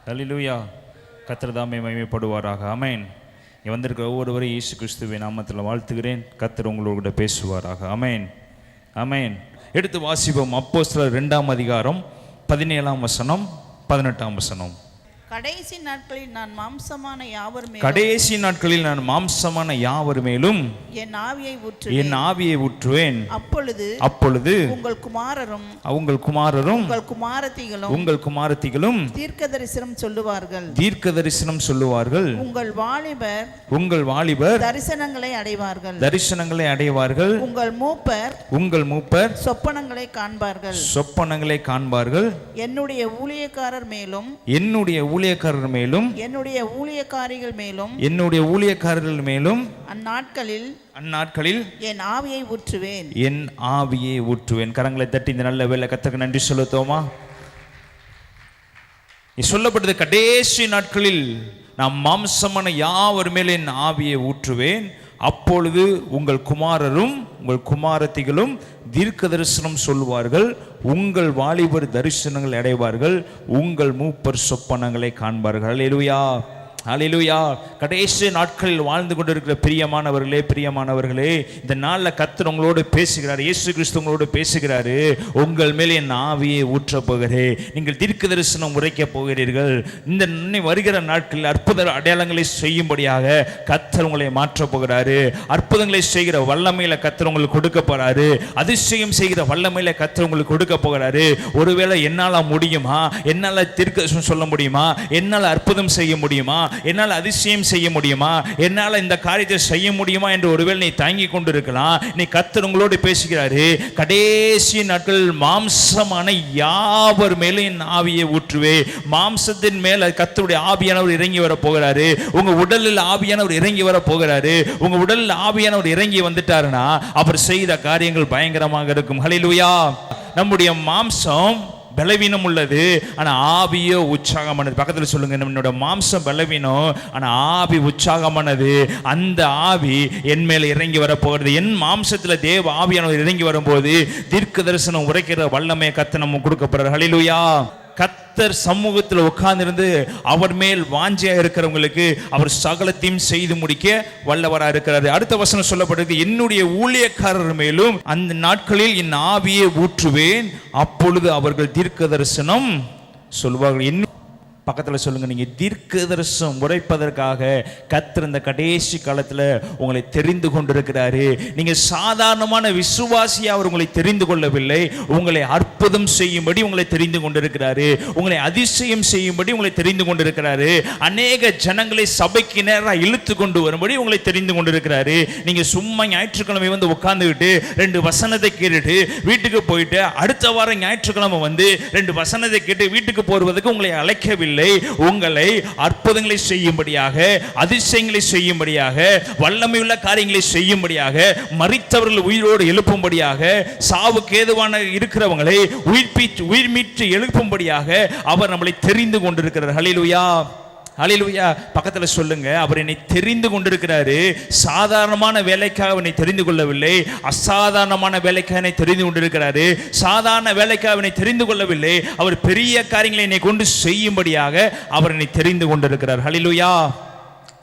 ஹல்லேலூயா. கர்த்தர் தாமே மகிமைப்படுவாராக. ஆமென். இங்கே வந்திருக்கிற ஒவ்வொருவரையும் இயேசு கிறிஸ்துவின் நாமத்தில் வாழ்த்துகிறேன். கர்த்தர் உங்களோட பேசுவாராக. ஆமென், ஆமென். எடுத்து வாசிப்போம். அப்போஸ்தலர் 2ஆம் அதிகாரம் 17ஆம் வசனம் 18ஆம் வசனம். கடைசி நாட்களில் நான் மாம்சமான யாவர் மேலும் என் ஆவியை ஊற்றுவேன். அப்பொழுது உங்கள் குமாரரும் உங்கள் குமாரத்திகளும் தீர்க்க தரிசனம் சொல்லுவார்கள். உங்கள் வாலிபர் தரிசனங்களை அடைவார்கள். உங்கள் மூப்பர் சொப்பனங்களை காண்பார்கள். என்னுடைய ஊழியக்காரர் மேலும் என்னுடைய ஊழியக்காரிகள் மேலும் அந்நாட்களில் என் ஆவியை ஊற்றுவேன். கரங்களை தட்டி இந்த நல்ல வேளை கர்த்தருக்கு நன்றி செலுத்துவோமா? சொல்லப்பட்டது கடைசி நாட்களில் நான் மாம்சமான யாவர் மேலே என் ஆவியை ஊற்றுவேன். அப்பொழுது உங்கள் குமாரரும் உங்கள் குமாரத்திகளும் தீர்க்க தரிசனம் சொல்லுவார்கள். உங்கள் வாலிபர் தரிசனங்கள் அடைவார்கள். உங்கள் மூப்பர் சொப்பனங்களை காண்பார்கள். அல்லேலூயா, அல்லேலூயா. கடைசி நாட்களில் வாழ்ந்து கொண்டிருக்கிற பிரியமானவர்களே, இந்த நாளில் கர்த்தர் உங்களோடு பேசுகிறார். இயேசு கிறிஸ்து உங்களோடு பேசுகிறாரு. உங்கள் மேலே என் ஆவியை ஊற்றப் போகிறேன். நீங்கள் தீர்க்க தரிசனம் உரைக்கப் போகிறீர்கள். இந்த வருகிற நாட்களில் அற்புத அடையாளங்களை செய்யும்படியாக கர்த்தர் உங்களை மாற்றப் போகிறாரு. அற்புதங்களை செய்கிற வல்லமையில கர்த்தர் உங்களுக்கு கொடுக்க போறாரு. அதிசயம் செய்கிற வல்லமையில கர்த்தர் உங்களுக்கு கொடுக்க போகிறாரு. ஒருவேளை என்னால் முடியுமா, என்னால் தீர்க்க தரிசனம் சொல்ல முடியுமா, என்னால் அற்புதம் செய்ய முடியுமா, என்னால் அதிசயம் செய்ய முடியுமா, என்னால் இந்த காரியத்தை செய்ய முடியுமா என்று ஒருவேளை நீ தாங்கி கொண்டு இருக்கலாம். நீ கர்த்தர் உங்களோடு பேசுகிறாரு. கடைசி நாட்கள் மாம்சமான யாவர் மேலும் என் ஆவியை ஊற்றுவே. மாம்சத்தின் மேல கர்த்தருடைய ஆவியானவர் இறங்கி வர போகிறாரு. உங்க உடலில் ஆவியானவர் இறங்கி வர போகிறாரு. உங்க உடலில் ஆவியானவர் இறங்கி வந்துட்டாருன்னா அவர் செய்த காரியங்கள் பயங்கரமாக இருக்கும். ஹல்லேலூயா. நம்முடைய மாம்சம் பலவீனம் உள்ளது, ஆனா ஆவியோ உற்சாகமானது. பக்கத்தில் சொல்லுங்க, என்னோட மாம்சம் பலவீனம், ஆனா ஆவி உற்சாகமானது. அந்த ஆவி என் மேல இறங்கி வரப்போகிறது. என் மாம்சத்துல தேவ ஆவியானவர் இறங்கி வரும்போது தீர்க்க தரிசனம் உரைக்கிற வல்லமையை கர்த்தர் நம்ம கொடுக்க போறார். ஹல்லேலூயா. கர்த்தர் சமூகத்தில் உட்கார்ந்திருந்து அவர் மேல் வாஞ்சையா இருக்கிறவங்களுக்கு அவர் சகலத்தையும் செய்து முடிக்க வல்லவரா இருக்கிறாரு. அடுத்த வசனம் சொல்லப்படுது, என்னுடைய ஊழியக்காரர் மேலும் அந்த நாட்களில் என் ஆவியை ஊற்றுவேன். அப்பொழுது அவர்கள் தீர்க்க தரிசனம் சொல்வார்கள். பக்கத்தில் சொல்லுங்க, நீங்க தீர்க்க தரிசனம் உரைப்பதற்காக கர்த்தர் இந்த கடைசி காலத்தில் உங்களை தெரிந்து கொண்டிருக்கிறாரு. நீங்க சாதாரணமான விசுவாசியா அவர் உங்களை தெரிந்து கொள்ளவில்லை. உங்களை அற்புதம் செய்யும்படி உங்களை தெரிந்து கொண்டிருக்கிறாரு. உங்களை அதிசயம் செய்யும்படி உங்களை தெரிந்து கொண்டிருக்கிறாரு. அநேக ஜனங்களை சபைக்கு நேராக இழுத்து கொண்டு வரும்படி உங்களை தெரிந்து கொண்டிருக்கிறாரு. நீங்க சும்மா ஞாயிற்றுக்கிழமை வந்து உட்கார்ந்துக்கிட்டு 2 வசனத்தை கேட்டுட்டு வீட்டுக்கு போயிட்டு அடுத்த வாரம் ஞாயிற்றுக்கிழமை வந்து 2 வசனத்தை கேட்டு வீட்டுக்கு போடுவதற்கு உங்களை அழைக்கவில்லை. உங்களை அற்புதங்களை செய்யும்படியாக, அதிசயங்களை செய்யும்படியாக, வல்லமையுள்ள காரியங்களை செய்யும்படியாக, மரித்தவர்கள் உயிரோடு எழுப்பும்படியாக, சாவுக்கு ஏதுவான இருக்கிறவங்களை உயிர் மீட்டு எழுப்பும்படியாக அவர் நம்மளை தெரிந்து கொண்டிருக்கிறார். ஹல்லேலூயா, ஹல்லேலூயா. பக்கத்தில் சொல்லுங்க, அவர் என்னை தெரிந்து கொண்டிருக்கிறாரு. சாதாரணமான வேலைக்காக என்னை தெரிந்து கொள்ளவில்லை, அசாதாரணமான வேலைக்காக என்னை தெரிந்து கொண்டிருக்கிறாரு. சாதாரண வேலைக்காக என்னை தெரிந்து கொள்ளவில்லை, அவர் பெரிய காரியங்களை என்னை கொண்டு செய்யும்படியாக அவர் என்னை தெரிந்து கொண்டிருக்கிறார். ஹல்லேலூயா,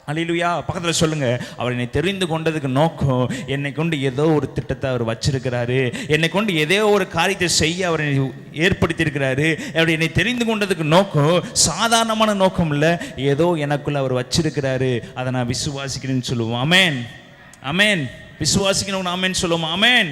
ஹல்லேலூயா. பக்கத்தில் சொல்லுங்க, அவர் என்னை தெரிந்து கொண்டதுக்கு நோக்கம் என்னை கொண்டு ஏதோ ஒரு திட்டத்தை அவர் வச்சிருக்கிறாரு. என்னை கொண்டு ஏதோ ஒரு காரியத்தை செய்ய அவர் ஏற்படுத்தி இருக்கிறாரு. அவர் என்னை தெரிந்து கொண்டதுக்கு நோக்கம் சாதாரணமான நோக்கம் இல்லை, ஏதோ எனக்குள்ள அவர் வச்சிருக்கிறாரு. அதை நான் விசுவாசிக்கிறேன்னு சொல்லுவோம். ஆமென், ஆமென். விசுவாசிக்கணும். ஆமென் சொல்லுவோம். ஆமென்,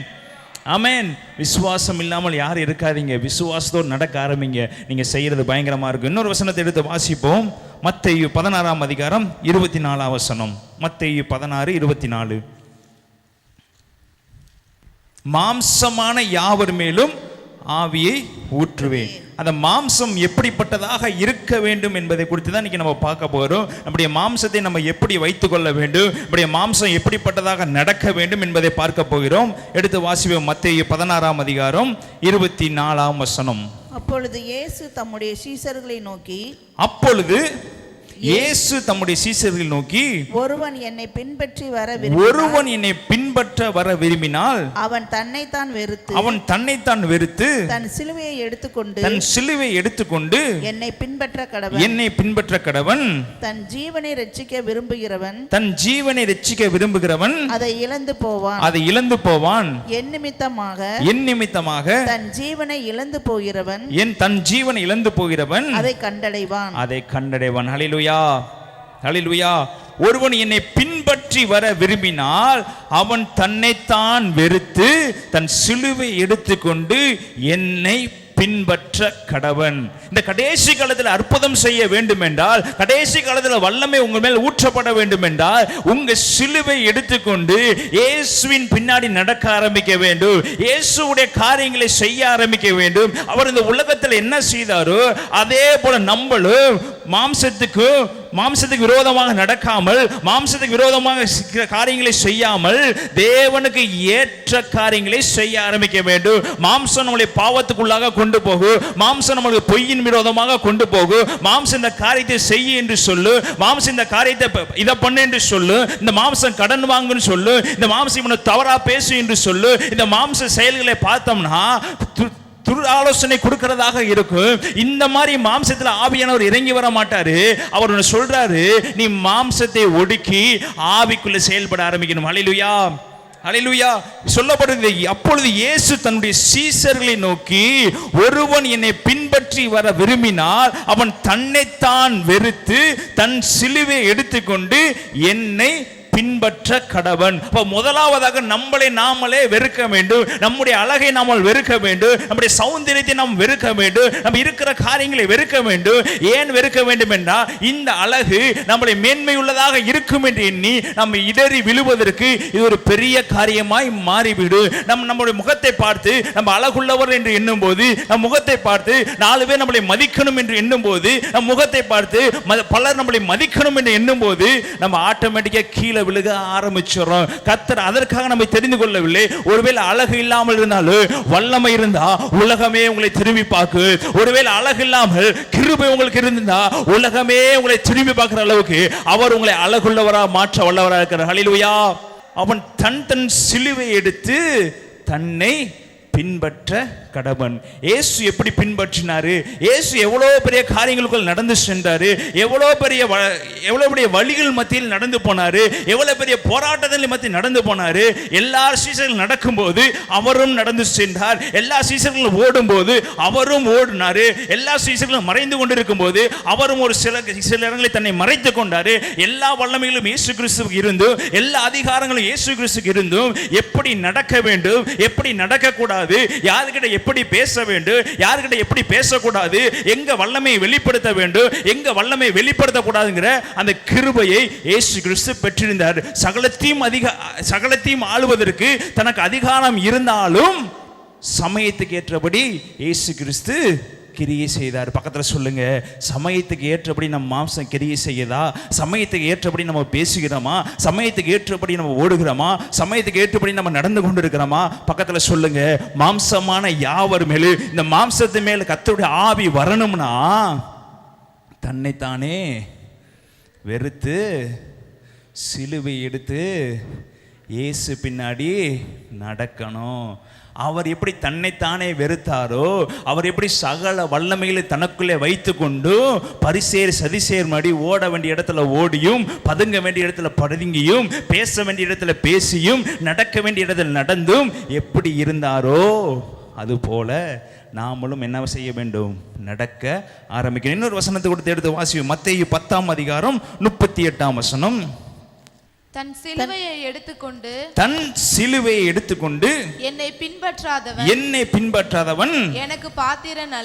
ஆமென். விசுவாசம் இல்லாமல் யாரும் இருக்காதீங்க. விசுவாசத்தோடு நடக்க ஆரம்பிங்க. நீங்க செய்யறது பயங்கரமா இருக்கும். இன்னொரு வசனத்தை எடுத்து வாசிப்போம். மத்தேயு 16ஆம் அதிகாரம் 24ஆம் வசனம். மத்தேயு 16:24. மாம்சமான யாவர் மேலும் ஆவியை ஊற்றுவேன். அந்த மாம்சம் எப்படிப்பட்டதாக இருக்க வேண்டும் என்பதை குறித்து தான் இன்னைக்கு நம்ம பார்க்க போகிறோம். நம்முடைய மாம்சத்தை நம்ம எப்படி வைத்துக் கொள்ள வேண்டும், நம்முடைய மாம்சம் எப்படிப்பட்டதாக நடக்க வேண்டும் என்பதை பார்க்க போகிறோம். எடுத்து வாசிப்போம். மத்தேயு 16ஆம் அதிகாரம் 24ஆம் வசனம். அப்பொழுது இயேசு தம்முடைய சீஷர்களை நோக்கி, ஒருவன் என்னை பின்பற்றி பின்பற்ற வர விரும்பினால் அவன் தன்னைத்தான் வெறுத்து தன் சிலுவையை எடுத்துக்கொண்டு என்னை பின்பற்ற கடவன் தன் ஜீவனை ரட்சிக்க விரும்புகிறவன் அதை இழந்து போவான் என் நிமித்தமாக தன் ஜீவனை இழந்து போகிறவன் அதை கண்டடைவான். ஹல்லேலூயா, ஹல்லேலூயா. ஒருவன் என்னை பின்பற்றி வர விரும்பினால் அவன் தன்னைத்தான் வெறுத்து தன் சிலுவை எடுத்துக்கொண்டு என்னை பின்பற்ற கடவன். இந்த கடைசி காலத்தில் அற்புதம் செய்ய வேண்டும் என்றால், கடைசி காலத்தில் வல்லமை உங்கள் மேல் ஊற்றப்பட வேண்டும் என்றால், உங்க சிலுவை எடுத்துக்கொண்டு இயேசுவின் பின்னாடி நடக்க ஆரம்பிக்க வேண்டும். இயேசுவுடைய காரியங்களை செய்ய ஆரம்பிக்க வேண்டும். அவர் இந்த உலகத்தில் என்ன செய்தாரோ அதே போல நம்மளும் மாம்சத்துக்கு விரோதமாக நடக்காமல், மாம்சத்துக்கு விரோதமாக காரியங்களை செய்யாமல் தேவனுக்கு ஏற்ற காரியங்களை செய்ய ஆரம்பிக்க வேண்டும். மாம்சம் நம்மளை பாவத்துக்குள்ளாக கொண்டு போகும், மாம்சம் நம்மளுக்கு பொய்யின் விரோதமாக கொண்டு போகும். மாம்சம் இந்த காரியத்தை செய்ய என்று சொல்லு, மாம்சம் இந்த காரியத்தை இதை பண்ணு என்று சொல்லு, இந்த மாம்சம் கடன் வாங்குன்னு சொல்லு, இந்த மாம்சம் இவனை தவறா பேசு என்று சொல்லு. இந்த மாம்ச செயல்களை பார்த்தோம்னா துரு ஆலோசனை கொடுக்கிறதாக இருக்கும். இந்த மாதிரி மாம்சத்தில் ஆவியானவர் இறங்கி வர மாட்டாரு. அவர் சொல்றாரு, நீ மாம்சத்தை ஒடுக்கி ஆவிக்குள்ள செயல்பட ஆரம்பிக்கணும். ஹல்லேலூயா, ஹல்லேலூயா. சொல்லப்படுது, அப்பொழுது இயேசு தன்னுடைய சீஷர்களை நோக்கி, ஒருவன் என்னை பின்பற்றி வர விரும்பினால் அவன் தன்னைத்தான் வெறுத்து தன் சிலுவை எடுத்துக்கொண்டு என்னை பின்பற்ற கடவன். முதலாவதாக நம்மளை நாமளே வெறுக்க வேண்டும். நம்முடைய அழகை நாமல் வெறுக்க வேண்டும். நம்முடைய சௌந்தரியத்தை நாம் வெறுக்க வேண்டும். நம்ம இருக்கிற காரியங்களை வெறுக்க வேண்டும். ஏன் வெறுக்க வேண்டும் என்றால், இந்த அழகு நம்மளை மேன்மை உள்ளதாக இருக்கும் என்று எண்ணி நம்ம இடறி விழுவதற்கு இது ஒரு பெரிய காரியமாய் மாறிவிடும். நம்முடைய முகத்தை பார்த்து நம்ம அழகுள்ளவர் என்று எண்ணும் போது, நம் முகத்தை பார்த்து 4 பேர் நம்மளை மதிக்கணும் என்று எண்ணும் போது, நம் முகத்தை பார்த்து பலர் நம்மளை மதிக்கணும் என்று எண்ணும் போது நம்ம ஆட்டோமேட்டிக்கா கீழே விழுக ஆரம்பிச்சிடும். கர்த்தர் அதற்காக நம்மை தெரிந்து கொள்ளவில்லை. ஒருவேளை அழகு இல்லாமல் இருந்தாலும் வல்லமை இருந்தா உலகமே உங்களை திரும்பி பார்க்கு. ஒருவேளை அழகு இல்லாமல் கிருபை உங்களுக்கு இருந்தா உலகமே உங்களை திரும்பி பார்க்கிற அளவுக்கு அவர் உங்களை அழகுள்ளவரா மாற்ற வல்லவராக இருக்கிறார். ஹல்லேலூயா. அவன் தன் சிலுவை எடுத்து தன்னை பின்பற்ற கடவன். இயேசு எப்படி பின்பற்றினாரு? இயேசு எவ்வளவு பெரிய காரியங்களுக்குள் நடந்து சென்றாரு, எவ்வளவு பெரிய வழிகள் மத்தியில் நடந்து போனாரு, எவ்வளவு பெரிய போராட்டத்தில் மத்தியில் நடந்து போனாரு. எல்லா சீசர்கள் நடக்கும்போது அவரும் நடந்து சென்றார். எல்லா சீசர்களும் ஓடும் போது அவரும் ஓடினாரு. எல்லா சீசர்களும் மறைந்து கொண்டிருக்கும் போது அவரும் ஒரு சில இடங்களில் தன்னை மறைத்து கொண்டாரு. எல்லா வல்லமைகளும் இயேசு கிறிஸ்துவுக்கு இருந்தும், எல்லா அதிகாரங்களும் இயேசு கிறிஸ்துவுக்கு இருந்தும், எப்படி நடக்க வேண்டும், எப்படி நடக்க கூடாது, யாருக்கிட்ட எப்படி பேச வேண்டும், யாருக்கிட்ட எப்படி பேசக்கூடாது, எங்க வல்லமையை வெளிப்படுத்த வேண்டும், எங்க வல்லமையை வெளிப்படுத்த கூடாதுங்கிற அந்த கிருபையை இயேசு கிறிஸ்து பெற்றிருந்தார். சகலத்தையும் ஆளுவதற்கு தனக்கு அதிகாரம் இருந்தாலும் சமயத்துக்கு ஏற்றபடி இயேசு கிறிஸ்து கிரியை செய்தார். பக்கத்தில் சொல்லுங்க, சமயத்துக்கு ஏற்றபடி நம்ம மாம்சம் கிரியை செய்யுதா? சமயத்துக்கு ஏற்றபடி நம்ம பேசுகிறோமா? சமயத்துக்கு ஏற்றபடி நம்ம ஓடுகிறோமா? சமயத்துக்கு ஏற்றபடி நம்ம நடந்து கொண்டு இருக்கிறோமா? பக்கத்தில் சொல்லுங்க, மாம்சமான யாவர் மேலு இந்த மாம்சத்து மேல கர்த்தருடைய ஆவி வரணும்னா தன்னைத்தானே வெறுத்து சிலுவை எடுத்து இயேசு பின்னாடி நடக்கணும். அவர் எப்படி தன்னைத்தானே வெறுத்தாரோ, அவர் எப்படி சகல வல்லமைகளை தனக்குள்ளே வைத்து கொண்டு பரிசேர் சதிசேர் மடி ஓட வேண்டிய இடத்துல ஓடியும், பதுங்க வேண்டிய இடத்துல பதுங்கியும், பேச வேண்டிய இடத்துல பேசியும், நடக்க வேண்டிய இடத்துல நடந்தும் எப்படி இருந்தாரோ அதுபோல நாமளும் என்ன செய்ய வேண்டும்? நடக்க ஆரம்பிக்கணும். இன்னொரு வசனத்தை கொடுத்து எடுத்து வாசிப்போம். மத்தேயு 10ஆம் அதிகாரம் 38ஆம் வசனம். தன் சிலுவையை எடுத்துக்கொண்டு என்னை பின்பற்றாதவன் எனக்கு பாத்திரன்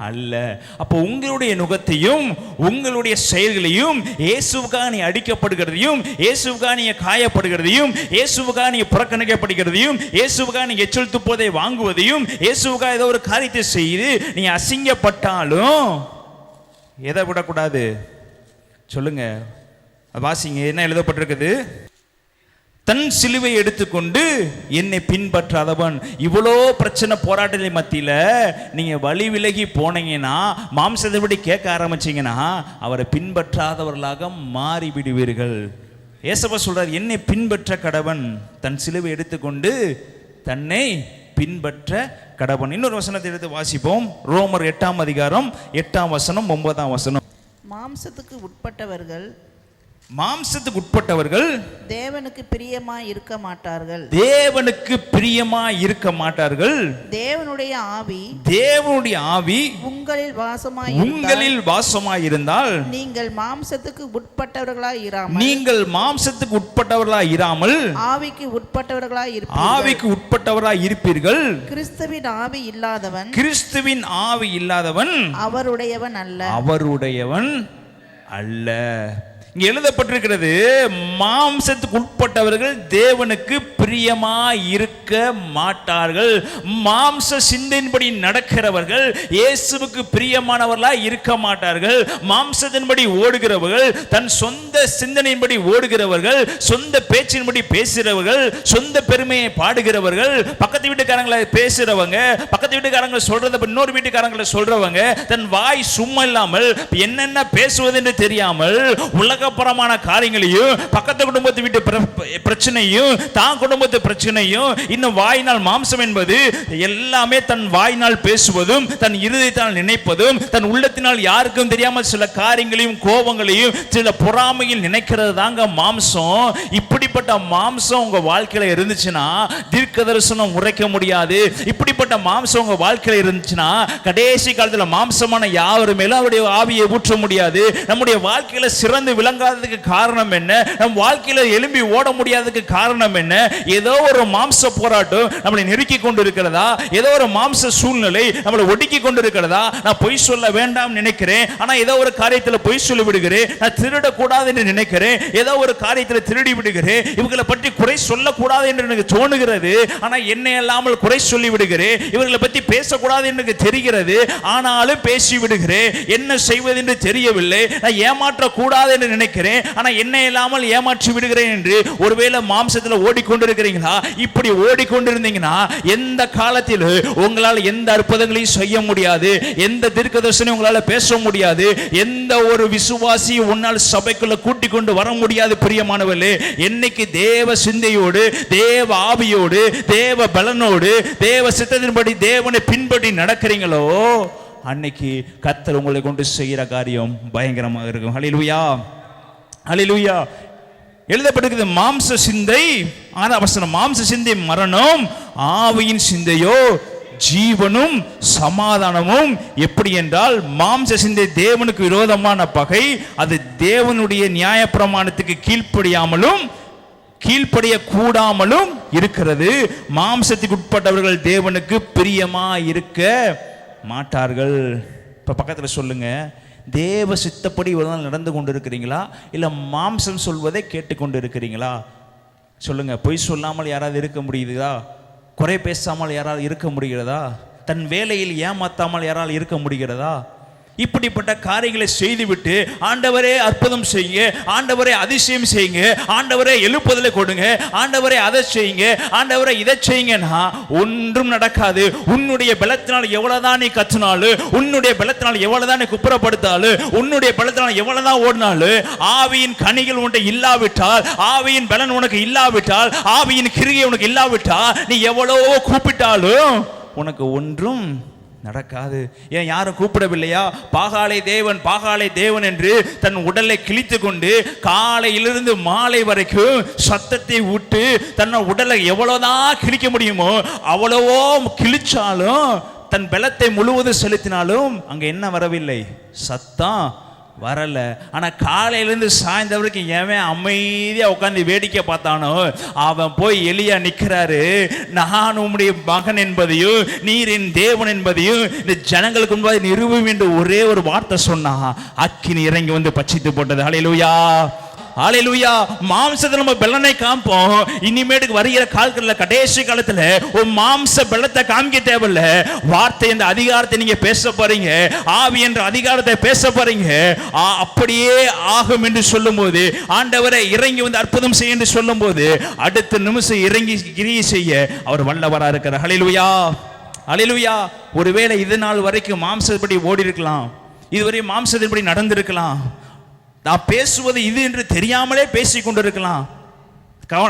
அல்ல. அப்போ உங்களுடைய நுகத்தையும் உங்களுடைய செயல்களையும் இயேசுவுக்காக நீ அடிக்கப்படுகிறதையும், இயேசுவுக்காக நீ காயப்படுகிறதையும், இயேசுவுக்காக நீ புறக்கணிக்கப்படுகிறதையும், இயேசுவுக்காக நீ எச்சல் துப்புவதை வாங்குவதையும், இயேசுவுக்காக ஏதோ ஒரு காரியத்தை செய்து நீ அசிங்கப்பட்டாலும் எதை விடக்கூடாது? சொல்லுங்க, வாசிங்க, என்ன எழுதப்பட்டிருக்குது? தன் சிலுவை எடுத்துக்கொண்டு என்னை பின்பற்றாதவன். இவ்வளோ பிரச்சனை போராட்டத்தின் மத்தியில் நீங்க வழி விலகி போனீங்கன்னா, மாம்சத்தை படி கேட்க ஆரம்பிச்சீங்கன்னா அவரை பின்பற்றாதவர்களாக மாறிவிடுவீர்கள். ஏசப்பா சொல்றார், என்னை பின்பற்ற கடவன் தன் சிலுவை எடுத்துக்கொண்டு தன்னை பின்பற்ற கடவன். இன்னொரு வசனத்தை எடுத்து வாசிப்போம். ரோமர் 8ஆம் அதிகாரம் 8ஆம் வசனம் 9ஆம் வசனம். மாம்சத்துக்கு உட்பட்டவர்கள் தேவனுக்கு பிரியமாய் இருக்க மாட்டார்கள். தேவனுடைய ஆவி உங்களில் வாசமாய் இருந்தால் நீங்கள் மாம்சத்துக்கு உட்பட்டவர்களாய் இராமல் ஆவிக்கு உட்பட்டவர்களாய் இருப்பீர்கள். கிறிஸ்துவின் ஆவி இல்லாதவன் அவருடையவன் அல்ல. இங்க எழுதப்பட்டிருக்கிறது, மாம்சத்துக்கு உட்பட்டவர்கள் தேவனுக்கு பிரியமாய் இருக்க மாட்டார்கள். மாம்ச சிந்தையின்படி நடக்கிறவர்கள் இயேசுவுக்கு பிரியமானவர்களாய் இருக்க மாட்டார்கள். மாம்சத்தின்படி ஓடுகிறவர்கள், தன் சொந்த சிந்தனையின்படி ஓடுகிறவர்கள், சொந்த பேச்சின்படி பேசுகிறவர்கள், சொந்த பெருமையை பாடுகிறவர்கள், பக்கத்து வீட்டுக்காரங்களை பேசுறவங்க, பக்கத்து வீட்டுக்காரங்களை சொல்றத இன்னொரு வீட்டுக்காரங்களை சொல்றவங்க, தன் வாய் சும்மா இல்லாமல் என்னென்ன பேசுவது என்று தெரியாமல் உலகபரமான காரியங்களையும், பக்கத்து குடும்பத்து வீட்டு பிரச்சனையும், தான் குடும்பத்து பிரச்சனையும், இன்னும் வாயினால் மாம்சம் என்பது எல்லாமே தன் வாயினால் பேசுவதும், தன் இருதயத்தால் நினைப்பதும், தன் உள்ளத்தினால் யாருக்கும் தெரியாமல் சில காரியங்களையும் கோபங்களையும் சில பொறாமையில் நினைக்கிறது தாங்க மாம்சம். இப்படிப்பட்ட மாம்சம் உங்க வாழ்க்கையில இருந்துச்சுன்னா தீர்க்க தரிசனம் உரைக்க முடியாது. இப்படிப்பட்ட மாம்சம் உங்க வாழ்க்கையில இருந்துச்சுன்னா கடைசி காலத்துல மாம்சமான யாவரு மேலும் அவருடைய ஆவியை ஊற்ற முடியாது. நம்முடைய வாழ்க்கையில சிறந்து விளங்காததுக்கு காரணம் என்ன? நம் வாழ்க்கையில எழும்பி ஓட முடியாததுக்கு காரணம் என்ன? ஏதோ ஒரு மாம்ச போராட்டம் நம்மளை நெருக்கி கொண்டு இருக்கிறதா? ஏதோ ஒரு மாம்ச சூழ்நிலை நம்மளை ஒடுக்கி கொண்டு இருக்கிறதா? நான் பொய் சொல்ல வேண்டாம் நினைக்கிறேன், ஆனா ஏதோ ஒரு காரியத்தில் பொய் சொல்லி விடுகிறேன். நான் திருடக்கூடாது என்று நினைக்கிறேன், ஏதோ ஒரு காரியத்தில் திருடி விடுகிறேன். இவர்களை பற்றி குறை சொல்லக்கூடாது என்று எனக்கு தோணுகிறது, ஆனா என்னை இல்லாமல் குறை சொல்லி விடுகிறேன். இவர்களை பற்றி பேசக்கூடாது என்று தெரிகிறது, ஆனாலும் பேசி விடுகிறேன். என்ன செய்வது என்று தெரியவில்லை. நான் ஏமாற்றக்கூடாது என்று நினைக்கிறேன், ஆனா என்னை இல்லாமல் ஏமாற்றி விடுகிறேன் என்று ஒருவேளை மாம்சத்தில் ஓடிக்கொண்டிருக்கிறீங்களா? இப்படி ஓடிக்கொண்டிருந்தீங்கன்னா எந்த காலத்தில் உங்களால் எந்த அற்புதங்களையும் செய்ய முடியாது, எந்த தீர்க்கதரிசனம் உங்களால் பேச முடியாது, எந்த ஒரு விசுவாசி உன்னால் சபைக்குள்ள கூட்டிக் கொண்டு வர முடியாது. பிரியமானவர்களே, என்னைக்கு தேவ சிந்தையோடு, தேவ ஆவியோடு, தேவ பலனோடு, தேவ சித்தத்தின்படி தேவனை பின்பற்றி நடக்கிறீங்களோ அன்னைக்கு கர்த்தர் உங்களை கொண்டு செய்கிற காரியம் பயங்கரமாக இருக்கும். ஹல்லேலூயா, ஹல்லேலூயா. எழுதப்பட்டிருக்கிறது மாம்ச சிந்தை, அவசரம் மாம்ச சிந்தை மரணம், ஆவியின் சிந்தையோ ஜீவனும் சமாதானமும். எப்படி என்றால் மாம்ச சிந்தை தேவனுக்கு விரோதமான பகை. அது தேவனுடைய நியாய பிரமாணத்துக்கு கீழ்ப்படியாமலும் கீழ்ப்படிய கூடாமலும் இருக்கிறது. மாம்சத்துக்கு உட்பட்டவர்கள் தேவனுக்கு பிரியமா இருக்க மாட்டார்கள். இப்ப பக்கத்துல சொல்லுங்க, தேவ சித்தப்படி இவ்வளவு நடந்து கொண்டு இருக்கிறீங்களா, இல்ல மாம்சம் சொல்வதை கேட்டுக்கொண்டு இருக்கிறீங்களா? சொல்லுங்க. பொய் சொல்லாமல் யாராவது இருக்க முடியுதா? குறை பேசாமல் யாரால் இருக்க முடிகிறதா? தன் வேலையில் ஏமாத்தாமல் யாரால் இருக்க முடிகிறதா? இப்படிப்பட்ட காரியங்களை செய்துவிட்டு ஆண்டவரே அற்புதம் செய்யுங்க, ஆண்டவரே அதிசயம் செய்யுங்க, ஆண்டவரே எழுப்புதலை கொடுங்க, ஆண்டவரே அதை செய்யுங்க, ஆண்டவரே இதை செய்யுங்கன்னா ஒன்றும் நடக்காது. உன்னுடைய பலத்தினால் எவ்வளவுதான் நீ கத்துனாலும், உன்னுடைய பலத்தினால் எவ்வளவுதான் நீ குப்புறப்படுத்தாலும், உன்னுடைய பலத்தினால் எவ்வளவுதான் ஓடினாலும், ஆவியின் கனிகள் உன்னை இல்லாவிட்டால், ஆவியின் பலன் உனக்கு இல்லாவிட்டால், ஆவியின் கிரியை உனக்கு இல்லாவிட்டால், நீ எவ்வளவோ கூப்பிட்டாலும் உனக்கு ஒன்றும் நடக்காது. ஏன் யாரும் கூப்பிடவில்லையா? பாகாலை தேவன், பாகாலை தேவன் என்று தன் உடலை கிழித்து கொண்டு காலையிலிருந்து மாலை வரைக்கும் சத்தத்தை விட்டு தன் உடலை எவ்வளவுதான் கிழிக்க முடியுமோ அவ்வளவோ கிழிச்சாலும், தன் பலத்தை முழுவதும் செலுத்தினாலும் அங்க என்ன வரவில்லை? சத்தம் வரல. ஆனா காலையிலிருந்து சாயந்தரம் வரைக்கும் எவன் அமைதியா உட்கார்ந்து வேடிக்கை பார்த்தானோ அவன் போய் எலியா நிக்கிறாரு. நான் உம்முடைய மகன் என்பதையும் நீர் என் தேவன் என்பதையும் இந்த ஜனங்களுக்கு முன்பாக நிரூபம் என்று ஒரே ஒரு வார்த்தை சொன்னா அக்கினி இறங்கி வந்து பட்சித்து போட்டது. ஹல்லேலூயா, ஹல்லேலூயா. மாம்சத்துல நம்ம பெலனை காண்போம். இனிமேட்டுக்கு வருகிற காலத்துல, கடைசி காலத்துல ஒரு மாம்ச பெலத்தை காமிக்க தேவையில்ல. வார்த்தை என்ற அதிகாரத்தை நீங்க பேச போறீங்க, ஆவி என்ற அதிகாரத்தை பேச போறீங்க. அப்படியே ஆகும் என்று சொல்லும் போது, ஆண்டவரை இறங்கி வந்து அற்புதம் செய்ய என்று சொல்லும் போது, அடுத்த நிமிஷம் இறங்கி கிரியை செய்ய அவர் வல்லவரா இருக்கிறார். ஹல்லேலூயா, ஹல்லேலூயா. ஒருவேளை இது நாள் வரைக்கும் மாம்சப்படி ஓடி இருக்கலாம், இதுவரை மாம்சத்தின்படி நடந்திருக்கலாம். நான் பேசுவது இது என்று தெரியாமலே பேசிக் கொண்டிருக்கலாம்.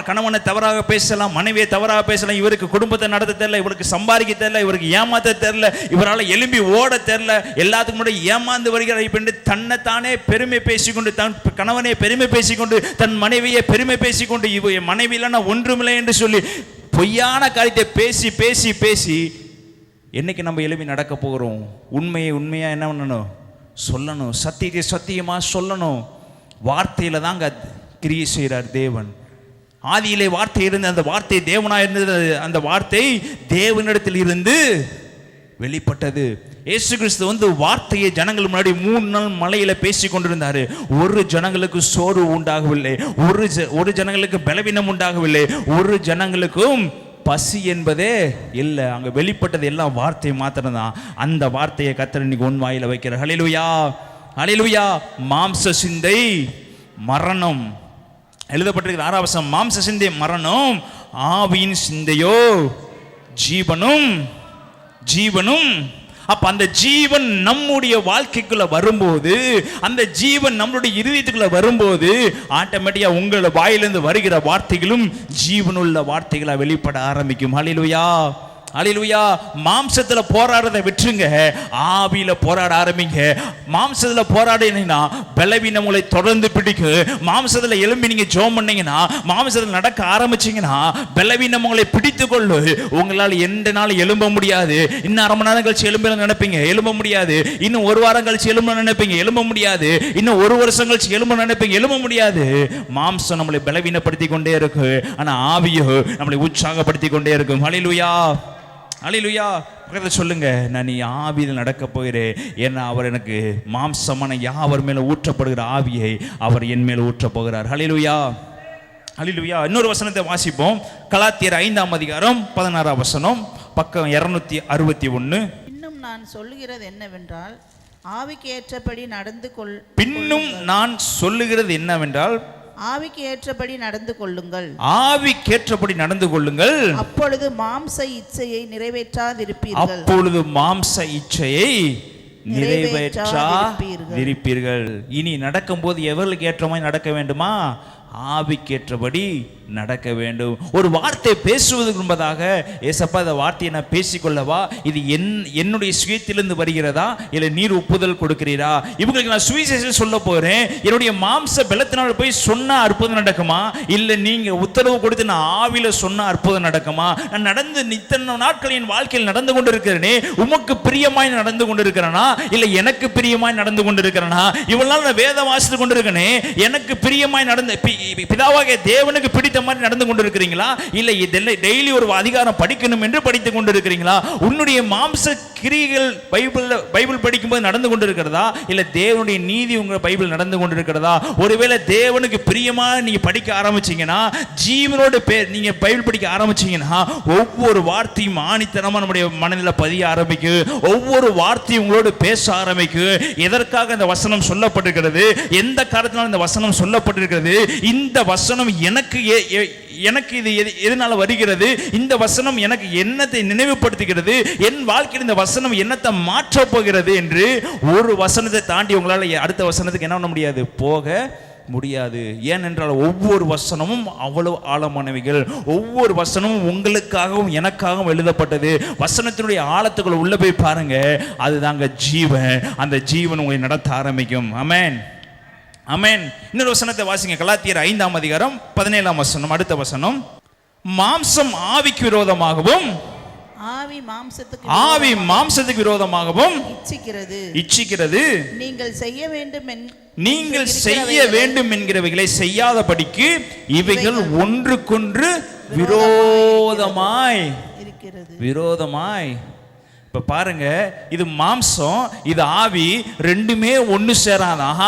கணவனை தவறாக பேசலாம், மனைவியை தவறாக பேசலாம். இவருக்கு குடும்பத்தை நடத்த தெரியல, இவருக்கு சம்பாதிக்க தெரியல, இவருக்கு ஏமாத்த தெரியல, இவரால் எலும்பி ஓட தெரியல, எல்லாத்துக்கும் முன்னாடி ஏமாந்து வருகிறார் இப்படி தன்னைத்தானே பெருமை பேசிக்கொண்டு, தன் கணவனை பெருமை பேசிக்கொண்டு, தன் மனைவியை பெருமை பேசிக்கொண்டு, இவ மனைவியில ஒன்றுமில்லை என்று சொல்லி பொய்யான காரியத்தை பேசி பேசி பேசி என்னைக்கு நம்ம எலும்பி நடக்க போகிறோம்? உண்மையா என்ன பண்ணணும்? சொல்லணும். சத்தியத்தை சத்தியமா சொல்லணும். வார்த்தையில தாங்க கிரியை செய்கிறார் தேவன். ஆதியிலே வார்த்தை இருந்த அந்த வார்த்தை தேவனாக இருந்தது. அந்த வார்த்தை தேவனிடத்தில் இருந்து வெளிப்பட்டது. இயேசு கிறிஸ்து வார்த்தையை ஜனங்கள் முன்னாடி 3 நாள் மலையில பேசி கொண்டிருந்தாரு. ஒரு ஜனங்களுக்கு சோறு உண்டாகவில்லை, ஒரு ஜனங்களுக்கு பலவீனம் உண்டாகவில்லை, ஒரு ஜனங்களுக்கும் பசி என்பதே இல்லை. அங்க வெளிப்பட்டது எல்லாம் வார்த்தை மாத்திரம்தான். அந்த வார்த்தையை கர்த்தர் இன்னைக்கு உன் வாயில வைக்கிறார். ஹல்லேலூயா, ஹல்லேலூயா. மாம்ச சிந்தை மரணம். எழுதப்பட்டிருக்கிற 6ஆம் வசனம், மாம்ச சிந்தை மரணம், ஆவியின் சிந்தையோ ஜீவனும். ஜீவனும். அப்ப அந்த ஜீவன் நம்முடைய வாழ்க்கைக்குள்ள வரும்போது, அந்த ஜீவன் நம்மளுடைய இருதயத்துக்குள்ள வரும்போது, ஆட்டோமேட்டிக்கா உங்களோட வாயிலிருந்து வருகிற வார்த்தைகளும் ஜீவனுள்ள வார்த்தைகளா வெளிப்பட ஆரம்பிக்கும். ஹல்லேலூயா, ஹல்லேலூயா. மாம்சத்துல போராடுறதை விட்டுருங்க, ஆவியில போராட ஆரம்பிங்க. மாம்சத்துல போராடினீங்கன்னா பலவீனம் உங்களை தொடர்ந்து பிடிக்கும். மாம்சத்துல எழும்பி நீங்க ஜெபம் பண்ணீங்கன்னா, மாம்சத்துல நடக்க ஆரம்பிச்சீங்கன்னா பலவீனம் உங்களை பிடித்து கொள்ளு. உங்களால் எந்த நாள் எழும்ப முடியாது. இன்னும் 1/2 மணி நேரம் கழிச்சு எழும்ப நினைப்பீங்க, எழும்ப முடியாது. இன்னும் 1 வாரம் கழிச்சு எழும்ப நினைப்பீங்க, எழும்ப முடியாது. இன்னும் 1 வருஷம் கழிச்சு எழும்ப நினைப்பீங்க, எழும்ப முடியாது. மாம்சம் நம்மளை பலவீனப்படுத்தி கொண்டே இருக்கு, ஆனா ஆவியோ நம்மளை உற்சாகப்படுத்தி கொண்டே இருக்கும். ஹல்லேலூயா, ஹல்லேலூயா. பக்கத்தில் சொல்லுங்க, நான் நீ ஆவியில் நடக்க போகிறேன். ஏன்னா அவர் எனக்கு மாம்சமான யாவர் மேல ஊற்றப்படுகிற ஆவியை அவர் என் மேல ஊற்றப் போகிறார். ஹல்லேலூயா, ஹல்லேலூயா. இன்னொரு வசனத்தை வாசிப்போம். கலாத்தியர் 5ஆம் அதிகாரம் 16ஆம் வசனம், பக்கம் 261. இன்னும் நான் சொல்லுகிறது என்னவென்றால், ஆவிக்கு ஏற்றபடி நடந்து பின்னும் நான் சொல்லுகிறது என்னவென்றால், ஆவிக்கு ஏற்றபடி நடந்து கொள்ளுங்கள். ஆவிக்கேற்றபடி நடந்து கொள்ளுங்கள். அப்பொழுது மாம்ச இச்சையை நிறைவேற்றாதிருப்பீர்கள். அப்பொழுது மாம்ச இச்சையை நிறைவேற்றாதிருப்பீர்கள். இனி நடக்கும்போது எவர்களுக்கு ஏற்ற மாதிரி நடக்க வேண்டுமா? ஆவிக்கேற்றபடி நடக்க வேண்டும். ஒரு வார்த்தை பேசுவதற்கு முன்பதாக, ஏசப்பா இந்த வார்த்தையை நான் பேசிக்கொள்ளவா, இது என்னுடைய சுயத்திலிருந்து வருகிறதா, இல்லை நீர் ஒப்புதல் கொடுக்கிறீரா? இவங்களுக்கு நான் சுவிசேஷம் சொல்ல போறேன், என்னுடைய மாம்ச பலத்தினால் போய் சொன்னா அற்புதம் நடக்குமா, இல்லை நீங்க உத்தரவு கொடுத்து நான் ஆவில சொன்னா அற்புதம் நடக்குமா? நான் நடந்து இத்தனை நாட்கள் என் வாழ்க்கையில் நடந்து கொண்டிருக்கிறேனே, உமக்கு பிரியமாய் நடந்து கொண்டிருக்கிறேனா, இல்லை எனக்கு பிரியமாய் நடந்து கொண்டிருக்கிறேனா? இவ்வளவு நாள் நான் வேத வாசித்து கொண்டிருக்கேனே, எனக்கு பிரியமாய் நடந்து பிதாவாகிய தேவனுக்கு பிடித்த மாதிரி நடந்து கொண்டிருக்கிறீங்களா, இல்லை இதெல்லாம் டெய்லி ஒரு அதிகாரம் படிக்கணும் என்று படித்துக் கொண்டிருக்கிறீங்களா? உன்னுடைய மாம்ச கிரியைகள் பைபிள் படிக்கும்போது நடந்து கொண்டிருக்கிறதா, இல்லை தேவனுடைய நீதி உங்க பைபிள் நடந்து கொண்டிருக்கிறதா? ஒருவேளை தேவனுக்கு பிரியமா நீங்க படிக்க ஆரம்பிச்சீங்கன்னா, ஜீவனோட நீங்க பைபிள் படிக்க ஆரம்பிச்சீங்கன்னா, ஒவ்வொரு வார்த்தையும் ஆணித்தனமா நம்முடைய மனதில் பதிய ஆரம்பிக்கும். ஒவ்வொரு வார்த்தையும் உங்களோடு பேச ஆரம்பிக்கும். எதற்காக இந்த வசனம் சொல்லப்பட்டிருக்கிறது, எந்த காரணத்தினால் இந்த வசனம் சொல்லப்பட்டிருக்கிறது, இந்த வசனம் எனக்கு இது எதனால வருகிறது, இந்த வசனம் எனக்கு என்னத்தை நினைவுபடுத்துகிறது, என் வாழ்க்கையில் இந்த வசனம் என்னத்தை மாற்ற போகிறது என்று ஒரு வசனத்தை தாண்டி உங்களால் அடுத்த வசனத்துக்கு என்ன பண்ண முடியாது, போக முடியாது. ஏனென்றால் ஒவ்வொரு வசனமும் அவ்வளவு ஆழமானவைகள். ஒவ்வொரு வசனமும் உங்களுக்காகவும் எனக்காகவும் எழுதப்பட்டது. வசனத்தினுடைய ஆழத்துக்குள்ள உள்ள போய் பாருங்க, அதுதாங்க ஜீவன். அந்த ஜீவன் உங்களை நடத்த ஆரம்பிக்கும். ஆமென், ஆமென். இன்னொரு வசனத்தை வாசிங்க. கலாத்தியர் 5ஆம் அதிகாரம் 17ஆம் வசனம், அடுத்த வசனம். மாம்சம் ஆவிக்கு விரோதமாகவும், ஆவி மாம்சத்துக்கு விரோதமாகவும் இச்சிக்கிறது. நீங்கள் செய்ய வேண்டும் என்கிறவைகளை செய்யாதபடிக்கு இவைகள் ஒன்றுக்கொன்று விரோதமாய் இருக்கிறது. இப்ப பாருங்க, இது மாம்சம், இது ஆவி, ரெண்டுமே ஒன்று சேராதான்.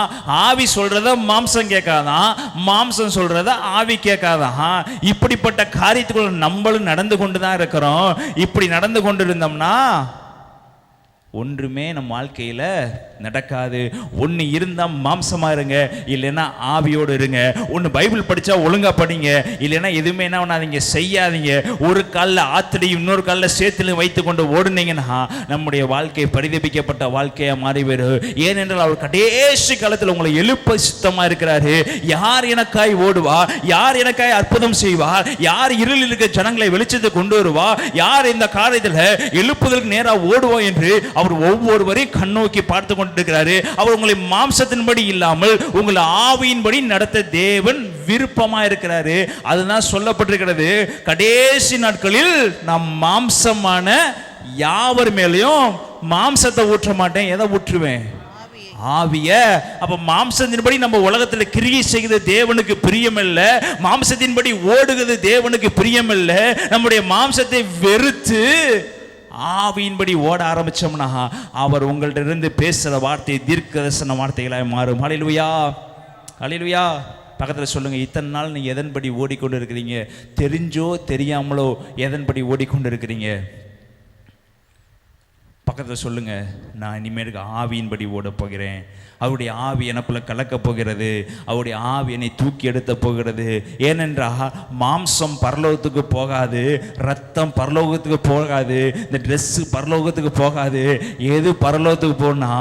ஆவி சொல்றத மாம்சம் கேட்காதான், மாம்சம் சொல்றத ஆவி கேட்காதான். இப்படிப்பட்ட காரியத்துக்குள்ள நம்மளும் நடந்து கொண்டுதான் இருக்கிறோம். இப்படி நடந்து கொண்டு இருந்தோம்னா ஒன்றுமே நம்ம வாழ்க்கையில் நடக்காது. ஒன்று இருந்தால் மாம்சமாக இருங்க, இல்லைன்னா ஆவியோடு இருங்க. ஒன்று பைபிள் படித்தா ஒழுங்காக படிங்க, இல்லைன்னா எதுவுமே என்ன பண்ணாதீங்க, செய்யாதீங்க. ஒரு காலில் ஆத்திலையும் இன்னொரு காலில் சேத்திலையும் வைத்து கொண்டு ஓடுனீங்கன்னா நம்முடைய வாழ்க்கை பரிதபிக்கப்பட்ட வாழ்க்கையாக மாறி வரும். ஏனென்றால் அவர் கடைசி காலத்தில் உங்களை எழுப்ப சுத்தமாக இருக்கிறாரு. யார் எனக்காய் ஓடுவார், யார் எனக்காய் அற்புதம் செய்வார், யார் இருளில் இருக்க ஜனங்களை வெளிச்சத்தை கொண்டு வருவார், யார் இந்த காரியத்தில் எழுப்புதலுக்கு நேராக ஓடுவோம் என்று அவர் ஒவ்வொருவரையும் கண்ணோக்கி பார்த்து கொண்டிருக்கிறாரு. அவர் உங்களை மாம்சத்தின்படி இல்லாமல் உங்களை ஆவியின்படி நடத்த தேவன் விருப்பமா இருக்கிறாரு. அதுதான் சொல்லப்பட்டிருக்கிறது, கடைசி நாட்களில் நாம் மாம்சமான யாவர் மேலையும் மாம்சத்தை ஊற்ற மாட்டேன். எதை ஊற்றுவேன்? ஆவிய. அப்ப மாம்சத்தின்படி நம்ம உலகத்துல கிரியை செய்கிறது தேவனுக்கு பிரியமில்ல, மாம்சத்தின்படி ஓடுகிறது தேவனுக்கு பிரியமில்ல. நம்முடைய மாம்சத்தை வெறுத்து ஆவியின்படி ஓட ஆரம்பிச்சோம்னா அவர் உங்கள்ட்ட இருந்து பேசுற வார்த்தை தீர்க்கதரிசன வார்த்தைகளாய் மாறும். ஹல்லேலூயா, ஹல்லேலூயா. பக்கத்தில் சொல்லுங்க, இத்தனை நாள் நீங்க எதன்படி ஓடிக்கொண்டு இருக்கிறீங்க? தெரிஞ்சோ தெரியாமலோ எதன்படி ஓடிக்கொண்டு இருக்கிறீங்க? பக்கத்தில் சொல்லுங்க, நான் இனிமேலுக்கு ஆவியின்படி ஓட போகிறேன். அவருடைய ஆவி எனக்குள்ள கலக்க போகிறது, அவருடைய ஆவி என்னை தூக்கி எடுத்த போகிறது. ஏனென்றால் மாம்சம் பரலோகத்துக்கு போகாது, ரத்தம் பரலோகத்துக்கு போகாது, இந்த ட்ரெஸ்ஸு பரலோகத்துக்கு போகாது. எது பரலோகத்துக்கு போனா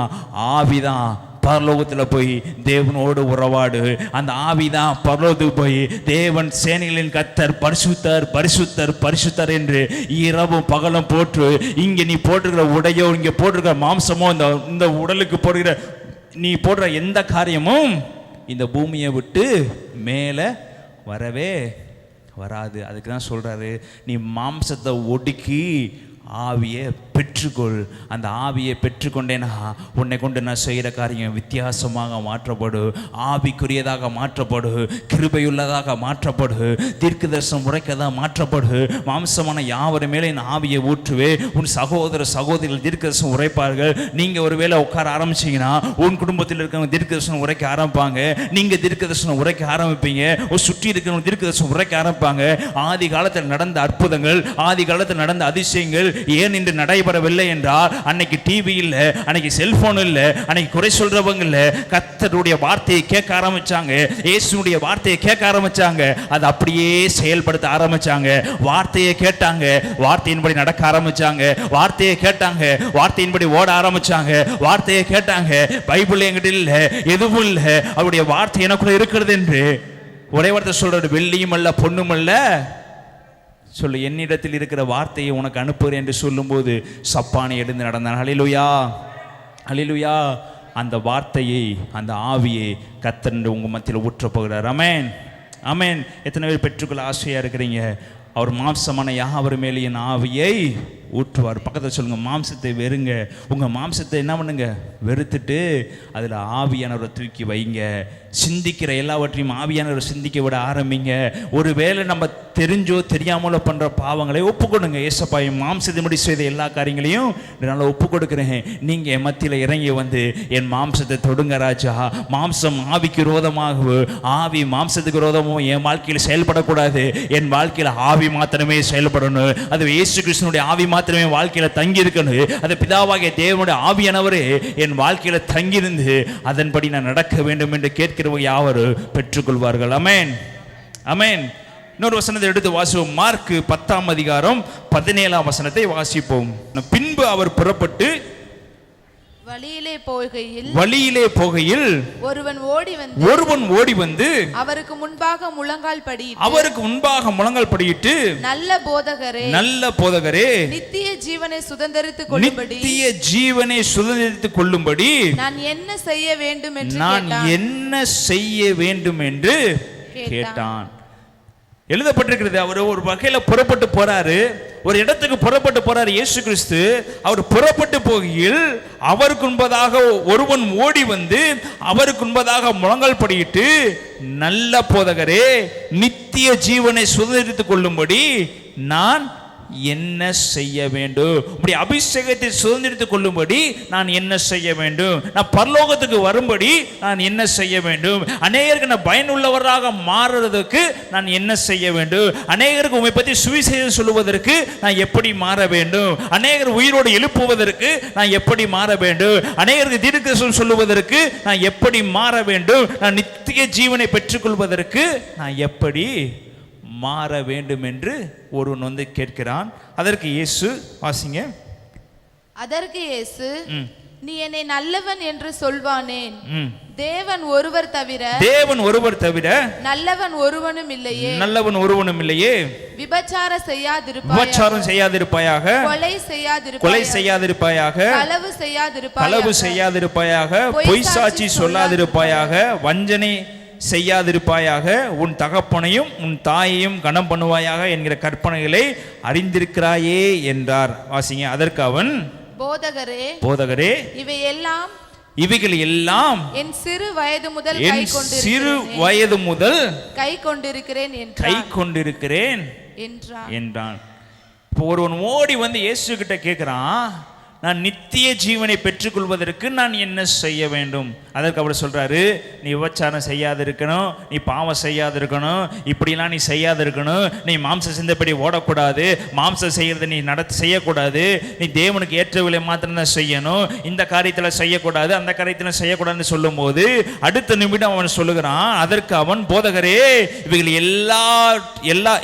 ஆவிதான். பரலோகத்தில் போய் தேவனோடு உறவாடு. அந்த ஆவிதான் பரலோகத்துக்கு போய் தேவன் சேனைகளின் கர்த்தர் பரிசுத்தர் பரிசுத்தர் பரிசுத்தர் என்று இரவும் பகலும் போற்று. இங்கே நீ போட்டிருக்கிற உடையோ, இங்கே போட்டிருக்கிற மாம்சமோ, இந்த உடலுக்கு போடுகிற நீ போடுற எந்த காரியமும் இந்த பூமியை விட்டு மேலே வரவே வராது. அதுக்கு தான் சொல்றாரு, நீ மாம்சத்தை ஒடுக்கி ஆவியை பெற்றுக்கொள். அந்த ஆவியை பெற்றுக்கொண்டேனா உன்னை கொண்டு நான் செய்கிற காரியம் வித்தியாசமாக மாற்றப்படு, ஆவிக்குரியதாக மாற்றப்படு, கிருபையுள்ளதாக மாற்றப்படு, தீர்க்க தரிசனம் உரைக்கதாக மாற்றப்படு. மாம்சமான யாவர் மேலே என் ஆவியை ஊற்றுவே. உன் சகோதர சகோதரிகள் தீர்க்க தரிசனம் உரைப்பார்கள். நீங்கள் ஒரு வேளை உட்கார ஆரம்பிச்சிங்கன்னா உன் குடும்பத்தில் இருக்கிறவங்க தீர்க்க தரிசனம் உரைக்க ஆரம்பிப்பாங்க. நீங்கள் தீர்க்க தரிசனம் உரைக்க ஆரம்பிப்பீங்க. ஒரு சுற்றி இருக்கிறவங்க தீர்க்க தரிசனம் உரைக்க ஆரம்பிப்பாங்க. ஆதி காலத்தில் நடந்த அற்புதங்கள், ஆதி காலத்தில் நடந்த அதிசயங்கள் ஏன் இன்று நடைபெறவில்லை என்றால், அன்னைக்கு டிவி இல்ல, அன்னைக்கு செல்போன் இல்ல, அன்னைக்கு குறை சொல்றவங்க இல்ல. கர்த்தருடைய வார்த்தையை கேட்க ஆரம்பிச்சாங்க, இயேசுடைய வார்த்தையை கேட்க ஆரம்பிச்சாங்க, அது அப்படியே செயல்படுத்த ஆரம்பிச்சாங்க. வார்த்தையை கேட்டாங்க, வார்த்தையின்படி நடக்க ஆரம்பிச்சாங்க. வார்த்தையை கேட்டாங்க, வார்த்தையின்படி ஓட ஆரம்பிச்சாங்க. வார்த்தையை கேட்டாங்க, பைபிள் என்கிட்ட இல்ல, எதுவும் இல்ல, அவருடைய வார்த்தை எனக்குள்ள இருக்கிறது என்று ஒரே வார்த்தை சொல்றாரு, வெள்ளியும் அல்ல பொண்ணும் அல்ல சொல்லு, என்னிடத்தில் இருக்கிற வார்த்தையை உனக்கு அனுப்புகிறேன் என்று சொல்லும்போது சப்பானை எடுத்து நடந்தான். ஹல்லேலூயா, ஹல்லேலூயா. அந்த வார்த்தையை, அந்த ஆவியை கர்த்தர் உங்கள் மத்தியில் ஊற்றப் போகிறார். ஆமென், ஆமென். எத்தனை பேர் பெற்றுக்கொள்ள ஆசையாக இருக்கிறீங்க? அவர் மாம்சமான யாவர் மேலே என் ஆவியை ஊற்றுவார். பக்கத்தில் சொல்லுங்க, மாம்சத்தை வெறுங்க. உங்கள் மாம்சத்தை என்ன பண்ணுங்க? வெறுத்துட்டு அதில் ஆவியானவரை தூக்கி வைங்க. சிந்திக்கிற எல்லாவற்றையும் ஆவியானவரை சிந்திக்க விட ஆரம்பிங்க. ஒருவேளை நம்ம தெரிஞ்சோ தெரியாமலோ பண்ணுற பாவங்களை ஒப்புக்கொடுங்க. ஏசப்பா, என் மாம்சத்தின்படி செய்த எல்லா காரியங்களையும் என்னால் ஒப்பு கொடுக்குறேன். நீங்கள் என் மத்தியில் இறங்கி வந்து என் மாம்சத்தை தொடுங்க ராஜா. மாம்சம் ஆவிக்கு விரோதமாக, ஆவி மாம்சத்துக்கு விரோதமும் என் வாழ்க்கையில் செயல்படக்கூடாது. என் வாழ்க்கையில் ஆவி மாத்திரமே செயல்படணும். அது இயேசு கிறிஸ்துனுடைய ஆவி மாத்திரமே வாழ்க்கையில தங்கி இருக்கணும். அது பிதாவாகிய தேவனுடைய ஆவியானவரே என் வாழ்க்கையில தங்கியிருந்து அதன்படி நான் நடக்க வேண்டும் என்று கேட்கிறவங்க யாவரும் பெற்றுக்கொள்வார்கள். ஆமென், ஆமென். இன்னொரு வசனத்தை எடுத்து வாசிப்போம். மார்க் 10:17 வசனத்தை வாசிப்போம். பின்பு அவர் புறப்பட்டு வழியிலே போகையில் ஒருவன் ஓடி வந்து அவருக்கு முன்பாக முழங்கால் படியிட்டு நல்ல போதகரே நித்திய ஜீவனை சுதந்தரித்துக் கொள்ளும்படி நான் என்ன செய்ய வேண்டும் என்று கேட்டான். எழுதப்பட்டிருக்கிறது, அவர் ஒரு வகையில புறப்பட்டு போறாரு, ஒரு இடத்துக்கு புறப்பட்டு போறாரு இயேசு கிறிஸ்து. அவர் புறப்பட்டு போகையில் அவருக்கு முன்பதாக ஒருவன் ஓடி வந்து அவருக்கு முன்பதாக முழங்கால் படியிட்டு, நல்ல போதகரே நித்திய ஜீவனை சுதந்தரித்துக் கொள்ளும்படி நான் என்ன செய்ய வேண்டும்? இப்படி அபிஷேகத்தை சுதந்திரித்துக் கொள்ளும்படி நான் என்ன செய்ய வேண்டும்? நான் பரலோகத்துக்கு வரும்படி நான் என்ன செய்ய வேண்டும்? அநேகருக்கு நான் பயனுள்ளவராக மாறுறதுக்கு நான் என்ன செய்ய வேண்டும்? அநேகருக்கு உம்மை பற்றி சுவிசேஷம் சொல்லுவதற்கு நான் எப்படி மாற வேண்டும்? அநேகர் உயிரோடு எழுப்புவதற்கு நான் எப்படி மாற வேண்டும்? அநேகருக்கு தீர்க்கதரிசனம் சொல்லுவதற்கு நான் எப்படி மாற வேண்டும்? நான் நித்திய ஜீவனை பெற்றுக்கொள்வதற்கு நான் எப்படி மாற வேண்டும் என்று ஒருவன் வந்து கேட்கிறான். அதற்கு இயேசு, வாசிங்க. அதற்கு இயேசு, நீ என்னை நல்லவன் என்று சொல்வானேன்? தேவன் ஒருவர் தவிர நல்லவன் ஒருவனும் இல்லையே. விபச்சாரம் செய்யாதிருப்பாயாக, கொலை செய்யாதிருப்பாயாக, களவு செய்யாதிருப்பாயாக, பொய் சாட்சி சொல்லாதிருப்பாயாக, வஞ்சனை செய்யாதிருப்பாயாக, உன் தகப்பனையும் உன் தாயையும் கனம் பண்ணுவாயாக என்கிற கற்பனைகளை அறிந்திருக்கிறாயே என்றார். வாசிங்க. அதற்கு அவன், போதகரே, இவைகள் எல்லாம் என் சிறு வயது முதல் கை கொண்டிருக்கிறேன் என்றான். இப்போ ஒருவன் ஓடி வந்து இயேசு கிட்ட கேட்கிறான், நான் நித்திய ஜீவனை பெற்றுக்கொள்வதற்கு நான் என்ன செய்ய வேண்டும்? அதற்கு அவர் சொல்றாரு, நீ விபச்சாரம் செய்யாது இருக்கணும், நீ பாவம் செய்யாது இருக்கணும், இப்படிலாம் நீ செய்யாது இருக்கணும், நீ மாம்ச சிந்தப்படி ஓடக்கூடாது, மாம்சம் செய்யறதை நீ செய்யக்கூடாது, நீ தேவனுக்கு ஏற்றவில்லை மாத்திரம் செய்யணும், இந்த காரியத்தில் செய்யக்கூடாது, அந்த காரியத்தில் செய்யக்கூடாதுன்னு சொல்லும் போது அடுத்த நிமிடம் அவன் சொல்லுகிறான், அதற்கு அவன், போதகரே,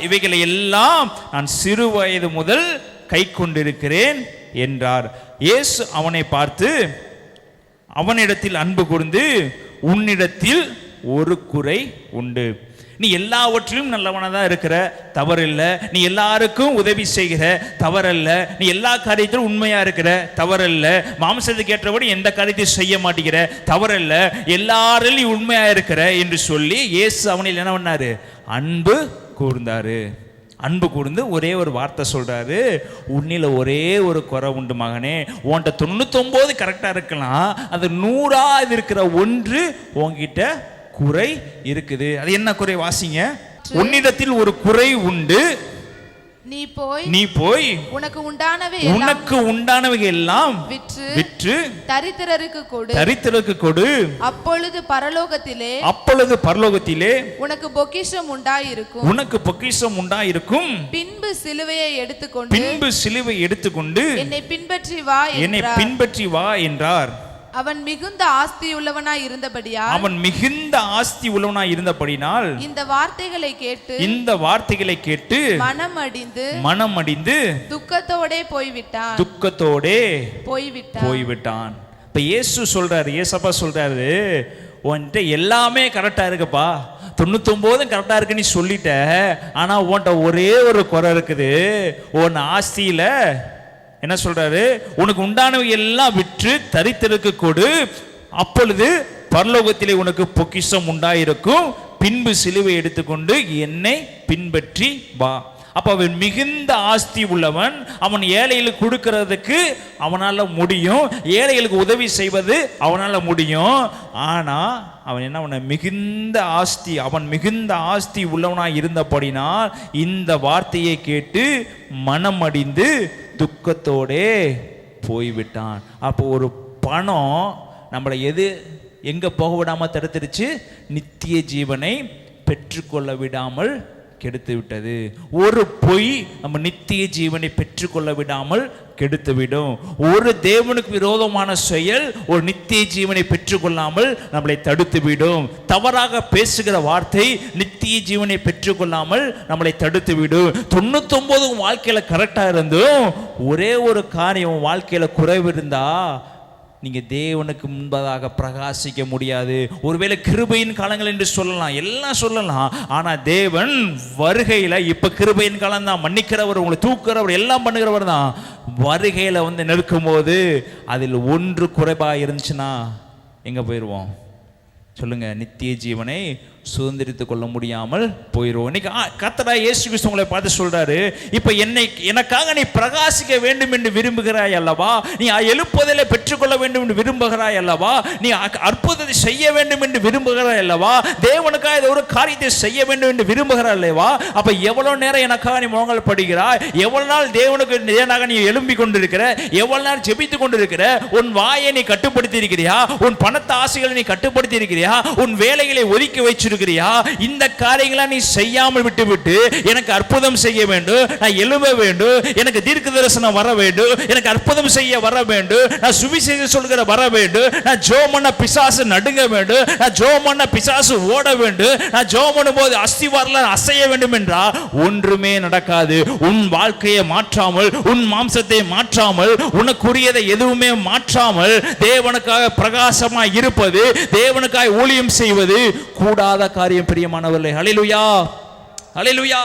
இவைகளை எல்லாம் நான் சிறு வயது முதல் கை கொண்டிருக்கிறேன் என்றார். இயேசு அவனை பார்த்து, அவனிடத்தில் அன்பு கூர்ந்து, உன்னிடத்தில் ஒரு குறை உண்டு. நீ எல்லாவற்றிலும் நல்லவனாக தான் இருக்கிற, தவறில்ல. நீ எல்லாருக்கும் உதவி செய்கிற, தவறல்ல. நீ எல்லா காரியத்திலும் உண்மையா இருக்கிற, தவறல்ல. மாம்சத்துக்கு ஏற்றபடி எந்த காரியத்தையும் செய்ய மாட்டேங்கிற, தவறல்ல. எல்லாரிலும் நீ உண்மையா இருக்கிற என்று சொல்லி இயேசு அவனில் என்ன பண்ணாரு? அன்பு கூர்ந்தாரு. அன்பு கூர்ந்து ஒரே ஒரு வார்த்தை சொல்றாரு, உன்னில ஒரே ஒரு குறை உண்டு மகனே. உன்கிட்ட 99 கரெக்டா இருக்கலாம், அது 100 இருக்கிற ஒன்று உன்கிட்ட குறை இருக்குது. அது என்ன குறை? வாசிங்க. உன்னிடத்தில் ஒரு குறை உண்டு, நீ போய் உனக்கு உண்டானவை எல்லாம் விற்று தரித்திரருக்கு கொடு, அப்பொழுது பரலோகத்திலே உனக்கு பொக்கிஷம் உண்டாயிருக்கும். பின்பு சிலுவையை எடுத்துக்கொண்டு என்னை பின்பற்றி வா என்றார். அவன் மிகுந்த ஆஸ்தி உள்ளவனாய் இருந்தபடியால் இந்த வார்த்தைகளை கேட்டு மனமடிந்து துக்கத்தோடே போய்விட்டான். இப்ப இயேசு சொல்றாரு, ஏசப்பா சொல்றாரு, உன்கிட்ட எல்லாமே கரெக்டா இருக்குப்பா, 99 கரெக்டா இருக்கு நீ சொல்லிட்ட, ஆனா உன்கிட்ட ஒரே ஒரு குறை இருக்குது. உன் ஆஸ்தியில என்ன சொல்றாரு? உனக்கு உண்டானவை எல்லாம் விற்று தரித்திரருக்கு கொடு, அப்பொழுது பரலோகத்திலே உனக்கு பொக்கிஷம் உண்டாயிருக்கும். பின்பு சிலுவை எடுத்துக்கொண்டு என்னை பின்பற்றி வா. அப்ப அவன் மிகுந்த ஆஸ்தி உள்ளவன், அவன் ஏழைகளுக்கு கொடுக்கிறதுக்கு அவனால முடியும், ஏழைகளுக்கு உதவி செய்வது அவனால முடியும். ஆனா அவன் என்ன பண்ண? மிகுந்த ஆஸ்தி உள்ளவனாய் இருந்தபடினால் இந்த வார்த்தையை கேட்டு மனமடிந்து துக்கத்தோடே போய்விட்டான். அப்போ ஒரு பணம் நம்மளை எங்க போக விடாம தடுத்துருச்சு? நித்திய ஜீவனை பெற்றுக்கொள்ள விடாமல் கெடுத்து விட்டது. ஒரு பொய் நம்ம நித்திய ஜீவனை பெற்றுக்கொள்ள விடாமல் கெடுத்துவிடும். ஒரு தேவனுக்கு விரோதமான செயல் ஒரு நித்திய ஜீவனை பெற்றுக்கொள்ளாமல் நம்மளை தடுத்துவிடும். தவறாக பேசுகிற வார்த்தை நித்திய ஜீவனை பெற்றுக்கொள்ளாமல் நம்மளை தடுத்துவிடும். 99 வாழ்க்கையில கரெக்டா இருந்தும் ஒரே ஒரு காரியம் வாழ்க்கையில குறைவு இருந்தா நீங்க தேவனுக்கு முன்பதாக பிரகாசிக்க முடியாது. ஒருவேளை கிருபையின் காலங்கள் என்று சொல்லலாம், எல்லாம் சொல்லலாம். ஆனா தேவன் வருகையில, இப்ப கிருபையின் காலம் தான், மன்னிக்கிறவர், உங்களை தூக்குறவர், எல்லாம் பண்ணுகிறவர் தான். வருகையில வந்து நிற்கும் போது அதில் ஒன்று குறைபா இருந்துச்சுன்னா எங்க போயிடுவோம்? சொல்லுங்க, நித்திய ஜீவனை சுதந்திரித்துக் கொள்ள முடியாமல் போயிடும். இன்னைக்கு கர்த்தராகிய இயேசு கிறிஸ்து உங்களை பார்த்து சொல்றாரு, இப்ப எனக்காக நீ பிரகாசிக்க வேண்டும் என்று விரும்புகிறாய் அல்லவா, நீ எழுப்புதலை பெற்றுக்கொள்ள வேண்டும் என்று விரும்புகிறாய் அல்லவா, நீ அற்புதத்தை செய்ய வேண்டும் என்று விரும்புகிறாய் அல்லவா, தேவனுக்காக ஏதோ ஒரு காரியத்தை செய்ய வேண்டும் என்று விரும்புகிறாய் அல்லவா, அப்ப எவ்வளவு நேரம் எனக்காக நீ முழங்கால் படுகிறாய், எவ்வளவு நாள் தேவனுக்கு நேராக நீ எழும்பி கொண்டிருக்கிற, எவ்வளவு நாள் ஜெபித்து கொண்டிருக்கிற, உன் வாயை நீ கட்டுப்படுத்தி இருக்கிறியா, உன் பணத்த ஆசைகளை நீ கட்டுப்படுத்தி இருக்கிறியா, உன் வேலைகளை ஒதுக்கி வச்சிருக்கிறியா, இந்த காரியங்களை நீ செய்யாமல் விட்டுவிட்டு எனக்கு அற்புதம் செய்ய வேண்டும், நான் எழும்ப வேண்டும், எனக்கு தீர்க்க தரிசனம் வர வேண்டும், எனக்கு அற்புதம் செய்ய வர வேண்டும், நான் சுவிசேஷம் சொல்கிற வர வேண்டும், நான் ஜெபம் பண்ண பிசாசு நடுங்க வேண்டும், நான் ஜெபம் பண்ண பிசாசு ஓட வேண்டும், நான் ஜெபம் பண்ணும்போது அஸ்திவாரலாம் அசைய வேண்டும் என்றால் ஒன்றுமே நடக்காது. உன் வாழ்க்கையை மாற்றாமல், உன் மாம்சத்தை மாற்றாமல், உனக்குரியதை எதுவுமே மாற்றாமல் தேவனுக்காக பிரகாசமாய் இருப்பது, தேவனுக்காக ஊழியம் செய்வது கூடாத காரியம் பிரியமானவர்களே. ஹல்லேலூயா, ஹல்லேலூயா.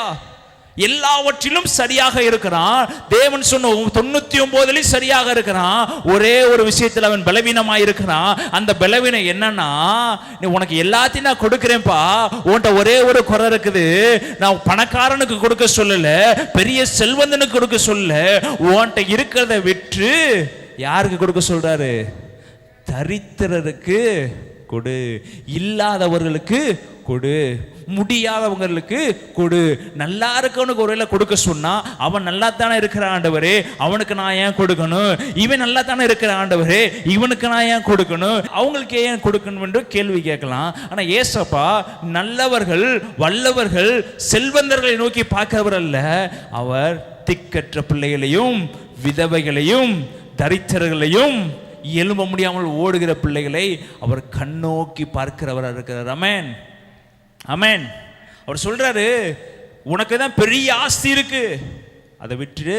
எல்லாவற்றிலும் சரியாக இருக்கிறான். தேவன் சொன்ன 99 சரியாக இருக்கிறான். ஒரே ஒரு விஷயத்தில் அவன் பலவீனமாக இருக்கிறான். அந்த பலவீனம் என்னன்னா, உனக்கு எல்லாத்தையும் நான் கொடுக்கிறேன்ப்பா, உன்கிட்ட ஒரே ஒரு குறை இருக்குது, நான் பணக்காரனுக்கு கொடுக்க சொல்லல, பெரிய செல்வந்தனுக்கு கொடுக்க சொல்லல, உன்கிட்ட இருக்கிறத விற்று யாருக்கு கொடுக்க சொல்றாரு? தரித்திரருக்கு கொடு, இல்லாதவர்களுக்கு கொடு, முடியாதவங்களுக்கு கொடு. நல்லா இருக்கவனுக்கு ஒருவேளை கொடுக்க சொன்னா, அவன் நல்லா தானே இருக்கிற ஆண்டவரே, அவனுக்கு நான் ஏன் கொடுக்கணும்? இவன் நல்லா தானே இருக்கிற ஆண்டவரே, இவனுக்கு நான் ஏன் கொடுக்கணும்? அவங்களுக்கு ஏன் கொடுக்கணும் என்று கேள்வி கேட்கலாம். ஆனா ஏசப்பா நல்லவர்கள், வல்லவர்கள், செல்வந்தர்களை நோக்கி பார்க்கிறவர் அல்ல. அவர் திக்கற்ற பிள்ளைகளையும், விதவைகளையும், தரித்திரர்களையும், எழும்ப முடியாமல் ஓடுகிற பிள்ளைகளை அவர் கண்ணோக்கி பார்க்கிறவராக இருக்கிறார். ஆமென், ஆமென். அவர் சொல்றாரு, உனக்கு தான் பெரிய ஆஸ்தி இருக்கு, அதை விட்டு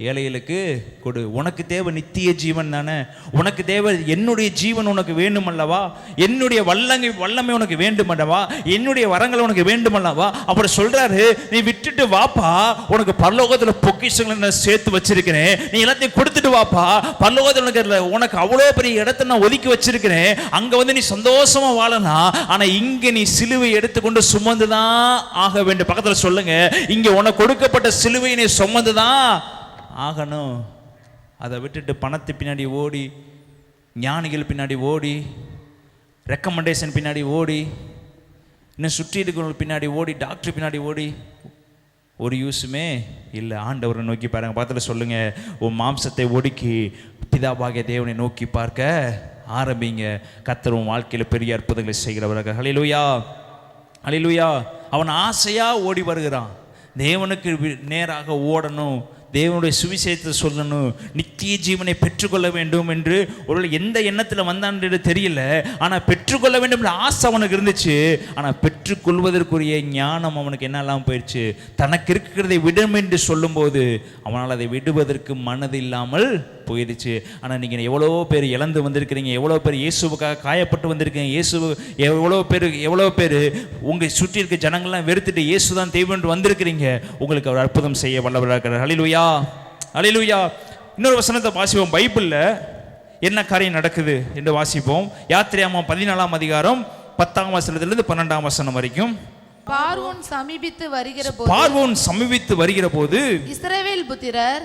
ஏழைகளுக்கு கொடு. உனக்கு தேவை நித்திய ஜீவன் தானே, உனக்கு தேவை என்னுடைய ஜீவன் உனக்கு வேண்டும் அல்லவா, என்னுடைய வல்லமை உனக்கு வேண்டும் அல்லவா, என்னுடைய வரங்கள் உனக்கு வேண்டும் அல்லவா. அப்படி சொல்றாரு, நீ விட்டுட்டு வாப்பா, உனக்கு பரலோகத்துல பொக்கிஷங்களை நான் சேர்த்து வச்சிருக்கிறேன், நீ எல்லாத்தையும் கொடுத்துட்டு வாப்பா, பரலோகத்துல உனக்கு அவ்வளோ பெரிய இடத்த நான் ஒதுக்கி வச்சிருக்கிறேன், அங்க வந்து நீ சந்தோஷமா வாழலாம். ஆனா இங்க நீ சிலுவை எடுத்துக்கொண்டு சுமந்துதான் ஆக வேண்டும். பக்கத்துல சொல்லுங்க, இங்க உனக்கு கொடுக்கப்பட்ட சிலுவை நீ சுமந்துதான் ஆகணும். அதை விட்டுட்டு பணத்து பின்னாடி ஓடி, ஞானிகள் பின்னாடி ஓடி, ரெக்கமெண்டேஷன் பின்னாடி ஓடி, இன்னும் சுற்றி இருக்கிறவங்க பின்னாடி ஓடி, டாக்டர் பின்னாடி ஓடி ஒரு யூஸுமே இல்லை. ஆண்டவரை நோக்கி பாருங்க. பார்த்துல சொல்லுங்க, உன் மாம்சத்தை ஒடுக்கி பிதாவாகிய தேவனை நோக்கி பார்க்க ஆரம்பிங்க. கர்த்தர் உன் வாழ்க்கையில் பெரிய அற்புதங்களை செய்கிறவராக. ஹல்லேலூயா, ஹல்லேலூயா. அவன் ஆசையா ஓடி வருகிறான், தேவனுக்கு நேராக ஓடணும், தேவனுடைய சுவிசேஷத்தை சொல்லணும், நித்திய ஜீவனை பெற்றுக்கொள்ள வேண்டும் என்று ஒரு எந்த எண்ணத்தில் வந்தான் என்று தெரியல. ஆனால் பெற்றுக்கொள்ள வேண்டும் என்ற ஆசை அவனுக்கு இருந்துச்சு. ஆனால் பெற்றுக்கொள்வதற்குரிய ஞானம் அவனுக்கு என்னெல்லாம் போயிடுச்சு. தனக்கு இருக்கிறதை விடும் என்று சொல்லும்போது அவனால் அதை விடுவதற்கு மனது இல்லாமல் போயிடுச்சு. ஆனால் நீங்கள் எவ்வளோ பேர் இழந்து வந்திருக்கிறீங்க, எவ்வளோ பேர் இயேசுவுக்காக காயப்பட்டு வந்திருக்கீங்க, இயேசு எவ்வளோ பேர் உங்கள் சுற்றி இருக்க ஜனங்கள்லாம் வெறுத்துட்டு இயேசு தான் தெய்வம் என்று வந்திருக்கிறீங்க. உங்களுக்கு அவர் அற்புதம் செய்ய வல்லவராக இருக்கிறார். ஹல்லேலூயா, ஹல்லேலூயா. இன்னொரு வசனத்தை வாசிப்போம். பைபிளில் என்ன காரியம் நடக்குது என்று வாசிப்போம். யாத்திரையாகமம் 14ஆம் அதிகாரம் 10ஆம் வசனத்திலிருந்து 12ஆம் வசனம் வரைக்கும். பார்வோன் சமீபித்து வருகிற போது இஸ்ரவேல் புத்திரர்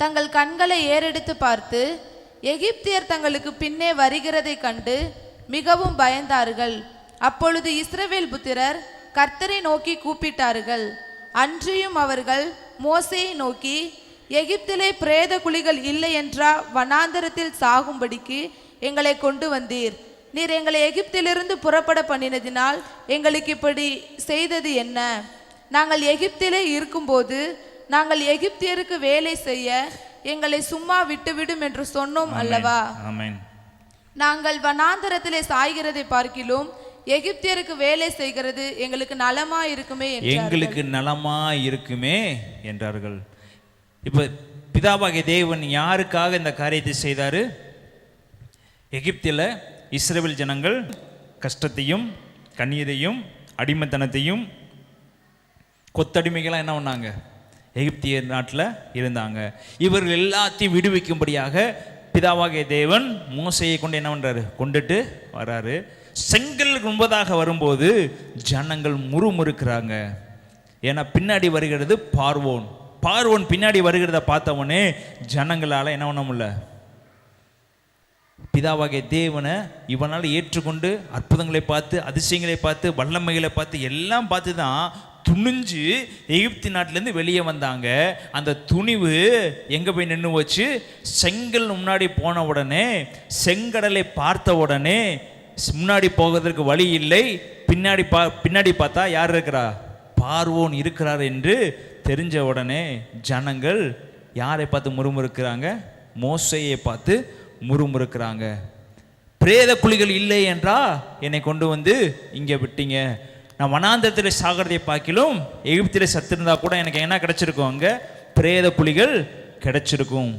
தங்கள் கண்களை ஏறெடுத்து பார்த்து எகிப்தியர் தங்களுக்கு பின்னே வருகிறதை கண்டு மிகவும் பயந்தார்கள். அப்பொழுது இஸ்ரவேல் புத்திரர் கர்த்தரை நோக்கி கூப்பிட்டார்கள். அன்றியும் அவர்கள் மோசேயை நோக்கி, எகிப்திலே பிரேத குழிகள் இல்லை என்றா வனாந்தரத்தில் சாகும்படிக்கு எங்களை கொண்டு வந்தீர்? நீர் எங்களை எகிப்திலிருந்து புறப்பட பண்ணினதினால் எங்களுக்கு இப்படி செய்தது என்ன? நாங்கள் எகிப்திலே இருக்கும்போது நாங்கள் எகிப்தியருக்கு வேலை செய்ய எங்களை சும்மா விட்டுவிடும் என்று சொன்னோம் அல்லவா? நாங்கள் வனாந்தரத்திலே சாய்கிறதை பார்க்கிலும் எகிப்தியருக்கு வேலை செய்கிறது எங்களுக்கு நலமா இருக்குமே என்றார்கள். இப்ப பிதாவாகிய தேவன் யாருக்காக இந்த காரியத்தை செய்தாரு? எகிப்தில் இஸ்ரவேல் ஜனங்கள் கஷ்டத்தையும் கண்ணீரையும் அடிமைத்தனத்தையும் கொத்தடிமைகளாக என்ன பண்ணாங்க? எகிப்திய நாட்டில் இருந்தாங்க. இவர்கள் எல்லாத்தையும் விடுவிக்கும்படியாக பிதாவாகிய தேவன் மோசையை கொண்டு என்ன பண்ணுறாரு? கொண்டுட்டு வராரு. செங்கல் முன்பதாக வரும்போது ஜனங்கள் முறுமுறுக்கிறாங்க. ஏன்னா பின்னாடி வருகிறது பார்வோன். பார்வோன் பின்னாடி வருகிறத பார்த்தவொடனே ஜனங்களால் என்ன பண்ண முடியல, பிதாவாகிய தேவனை இவனால் ஏற்றுக்கொண்டு அற்புதங்களை பார்த்து, அதிசயங்களை பார்த்து, வல்லமைகளை பார்த்து, எல்லாம் பார்த்து தான் துணிஞ்சு எகிப்து நாட்டிலேருந்து வெளியே வந்தாங்க. அந்த துணிவு எங்கே போய் நின்று வச்சு, செங்கல் முன்னாடி போன உடனே, செங்கடலை பார்த்த உடனே முன்னாடி போவதற்கு வழி இல்லை, பின்னாடி பார்த்தா யார் இருக்கிறா, பார்வோன் இருக்கிறார் என்று தெரிஞ்ச உடனே ஜனங்கள் யாரை பார்த்து முறுமுறுக்கிறாங்க, மோசையை பார்த்து முறுமுறுக்கிறாங்க. பிரேத குழிகள் இல்லை என்றா என்னை கொண்டு வந்து இங்கே விட்டீங்க, நான் வனாந்தரத்தில் சாகிறதை பார்க்கிலும் எகிப்தில் சத்திருந்தா கூட எனக்கு என்ன கிடைச்சிருக்கும், அங்கே பிரேத குழிகள் கிடைச்சிருக்கும்.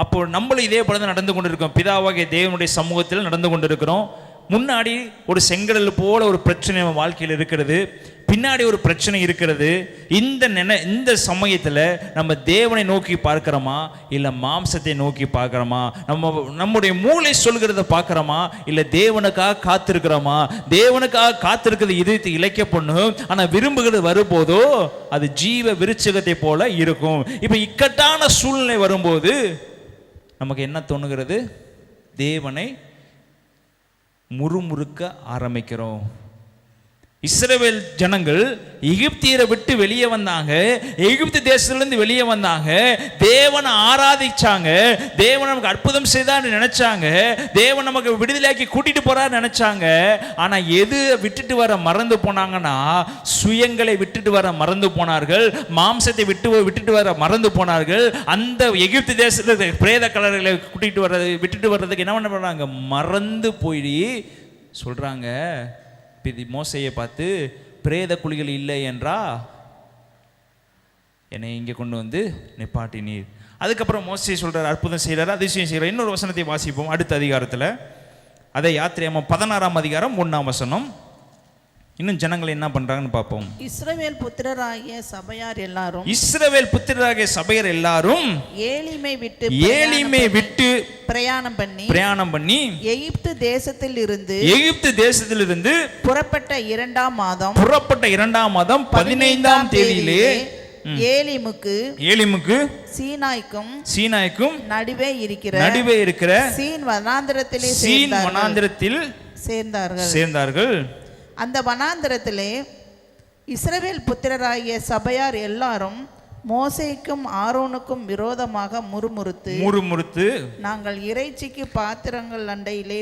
அப்போ நம்மளும் இதே போல தான் நடந்து கொண்டிருக்கோம். பிதாவாகிய தேவனுடைய சமூகத்தில் நடந்து கொண்டிருக்கிறோம். முன்னாடி ஒரு செங்கடல் போல ஒரு பிரச்சனை நம்ம வாழ்க்கையில் இருக்கிறது, பின்னாடி ஒரு பிரச்சனை இருக்கிறது. இந்த சமயத்தில் நம்ம தேவனை நோக்கி பார்க்கிறோமா, இல்லை மாம்சத்தை நோக்கி பார்க்கிறோமா, நம்முடைய மூளை சொல்கிறத பார்க்கிறோமா, இல்லை தேவனுக்காக காத்திருக்கிறோமா? தேவனுக்காக காத்திருக்கிறது இதயத்தை இழைக்க பண்ணும், ஆனால் விரும்புகிறது வரும்போதோ அது ஜீவ விருட்சகத்தை போல இருக்கும். இப்போ இக்கட்டான சூழ்நிலை வரும்போது நமக்கு என்ன தோணுகிறது, தேவனை முறுமுறுக்க ஆரம்பிக்கிறோம். இஸ்ரவேல் ஜனங்கள் எகிப்தியரை விட்டு வெளியே வந்தாங்க, எகிப்து தேசத்திலிருந்து வெளியே வந்தாங்க, தேவனை ஆராதிச்சாங்க, தேவன் நமக்கு அற்புதம் செய்தான்னு நினைச்சாங்க, தேவன் நமக்கு விடுதலையாக்கி கூட்டிட்டு போறான்னு நினைச்சாங்க. ஆனா எது விட்டுட்டு வர மறந்து போனாங்கன்னா, சுயங்களை விட்டுட்டு வர மறந்து போனார்கள், மாம்சத்தை விட்டுட்டு வர மறந்து போனார்கள். அந்த எகிப்து தேசத்துல பிரேத கலர்களை விட்டுட்டு வர்றதுக்கு என்ன பண்ண போறாங்க, மறந்து போய் சொல்றாங்க. மோசையை பார்த்து, பிரேத குழிகள் இல்லை என்றா என்னை இங்கே கொண்டு வந்து நிப்பாட்டினீர். அதுக்கப்புறம் மோசை சொல்றாரு, அற்புதம் செய்கிறார், அதிசயம் செய்கிறார். இன்னொரு வசனத்தை வாசிப்போம் அடுத்த அதிகாரத்தில். அதை யாத்திரையாமம் 16ஆம் அதிகாரம் 1ஆம் வசனம். இன்னும் ஜனங்கள் என்ன பண்றாங்கன்னு பார்ப்போம். இஸ்ரவேல் புத்திரராகிய சபையார் எல்லாரும் ஏலிமை விட்டு பிரயாணம் பண்ணி எகிப்து தேசத்திலிருந்து புறப்பட்ட இரண்டாம் மாதம் 15ஆம் தேதியிலே ஏலிமுக்கு சீனாய்க்கும் நடுவே இருக்கிற சீன் வனாந்திரத்தில் சேர்ந்தார்கள். அந்த வனாந்திரத்திலே இஸ்ரவேல் புத்திரராகிய சபையார் எல்லாரும் மோசேக்கும் ஆரோனுக்கும் விரோதமாக முறுமுறுத்து நாங்கள் இறைச்சிக்கு பாத்திரங்கள் அண்டையிலே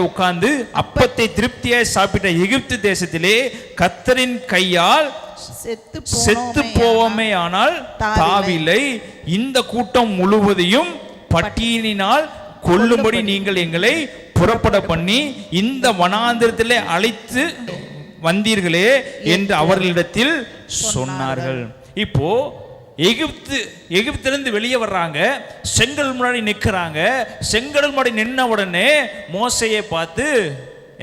உட்கார்ந்து அப்பத்தை திருப்தியாய் சாப்பிட்ட எகிப்து தேசத்திலே கர்த்தரின் கையால் செத்து போவோமே ஆனால் தாவில்லை. இந்த கூட்டம் முழுவதையும் பட்டியலினால் கொல்லும்படி நீங்கள் எங்களை புறப்பட பண்ணி இந்த வனாந்திரத்திலே அழைத்து வந்தீர்களே என்று அவர்களிடத்தில் சொன்னார்கள். இப்போ எகிப்திலிருந்து வெளியே வர்றாங்க, செங்கல் முன்னாடி நிற்கிறாங்க. செங்கல் முன்னாடி நின்ன உடனே மோசையை பார்த்து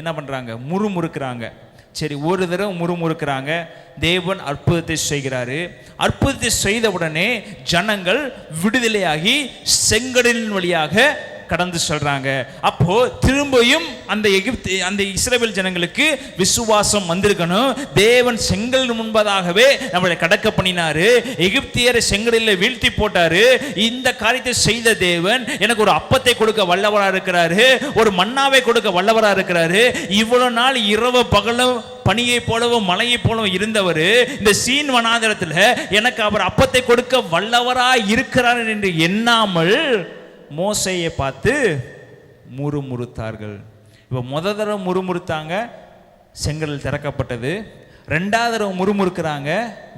என்ன பண்றாங்க, முறுமுறுக்கிறாங்க. சரி, ஒரு தடவை முறுமுறுக்கிறாங்க. தேவன் அற்புதத்தை செய்கிறாரு. அற்புதத்தை செய்த உடனே ஜனங்கள் விடுதலையாகி செங்கடலின் வழியாக கடந்து சொல்றாங்க. அப்போ திரும்பியும் அந்த இஸ்ரவேல் ஜனங்களுக்கு விசுவாசம் வந்திருக்கணும். தேவன் செங்கல் முன்பதாகவே நம்மளை கடக்க பண்ணினாரு, எகிப்தியரை செங்கடலில் வீழ்த்தி போட்டாரு. இந்த காரியத்தை செய்த தேவன் எனக்கு ஒரு அப்பத்தை கொடுக்க வல்லவரா இருக்கிறாரு, ஒரு மன்னாவை கொடுக்க வல்லவரா இருக்கிறாரு. இவ்வளவு நாள் இரவு பகலும் பனியை போலவும் மலையை போலவும் இருந்தவர் இந்த சீன் வனாந்திரத்தில் எனக்கு அவர் அப்பத்தை கொடுக்க வல்லவரா இருக்கிறார் என்று எண்ணாமல் மோசையை பார்த்து முறுமுறுத்தார்கள். இப்போ முதல் தடவை முறுமுறுத்தாங்க, செங்கல் திறக்கப்பட்டது. ரெண்டாவது தடவை முறுமுறுக்கிறாங்க,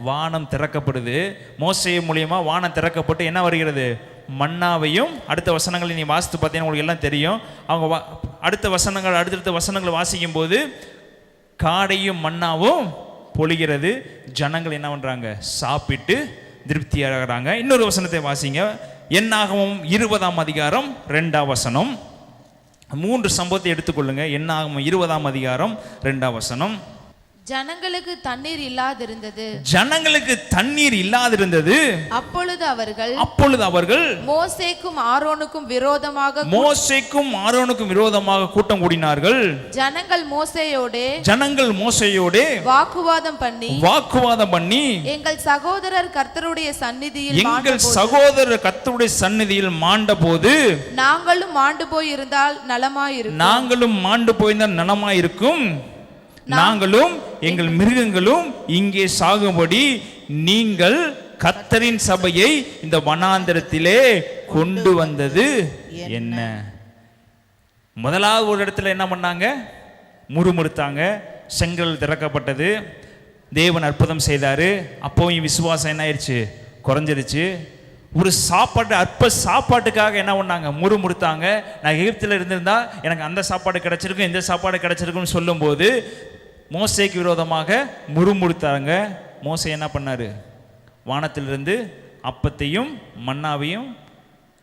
வானம் திறக்கப்படுது. மோசை மூலியமா வானம் திறக்கப்பட்டு என்ன வருகிறது, மன்னாவையும். அடுத்த வசனங்களை நீ வாசித்து பார்த்தீங்கன்னா உங்களுக்கு எல்லாம் தெரியும். அவங்க அடுத்தடுத்த வசனங்கள் வாசிக்கும் போது காடையும் மன்னாவும் பொழிகிறது. ஜனங்கள் என்ன பண்றாங்க, சாப்பிட்டு திருப்தியாகிறாங்க. இன்னொரு வசனத்தை வாசிங்க, என்னாகமம் 20ஆம் அதிகாரம் 2ஆம் வசனம். 3 சம்பவத்தை எடுத்துக்கொள்ளுங்க. என்னாகமம் 20ஆம் அதிகாரம் 2ஆம் வசனம். ஜனங்களுக்கு தண்ணீர் இல்லாதிருந்தது. ஜனங்களுக்கு தண்ணீர் இல்லாதிருந்தது. அப்பொழுது அவர்கள் மோசேக்கும் ஆரோனுக்கும் விரோதமாக கூட்டம் கூடினார்கள். ஜனங்கள் மோசேயோடே வாக்குவாதம் பண்ணி எங்கள் சகோதரர் கர்த்தருடைய சந்நிதியில் மாண்டபோது நாங்களும் மாண்டு போயிருந்தால் நலமாயிருக்கும். நாங்களும் எங்கள் மிருகங்களும் இங்கே சாகும்படி நீங்கள் கர்த்தரின் சபையை இந்த வனாந்தரத்திலே கொண்டு வந்தது என்ன? முதலாவது ஒரு இடத்துல என்ன பண்ணாங்க? முறுமுறுத்தாங்க. செங்கல் திறக்கப்பட்டது. தேவன் அற்புதம் செய்தாரு. அப்போவும் விசுவாசம் என்ன ஆயிடுச்சு? குறைஞ்சிருச்சு. ஒரு அற்ப சாப்பாட்டுக்காக என்ன பண்ணாங்க? முறுமுறுத்தாங்க. நான் எகிப்தில் இருந்திருந்தா எனக்கு அந்த சாப்பாடு கிடைச்சிருக்கும், இந்த சாப்பாடு கிடைச்சிருக்குன்னு சொல்லும்போது மோசேக்கு விரோதமாக முறுமுறுத்தாங்க. மோசே என்ன பண்ணாரு? வானத்திலிருந்து அப்பத்தையும் மன்னாவையும்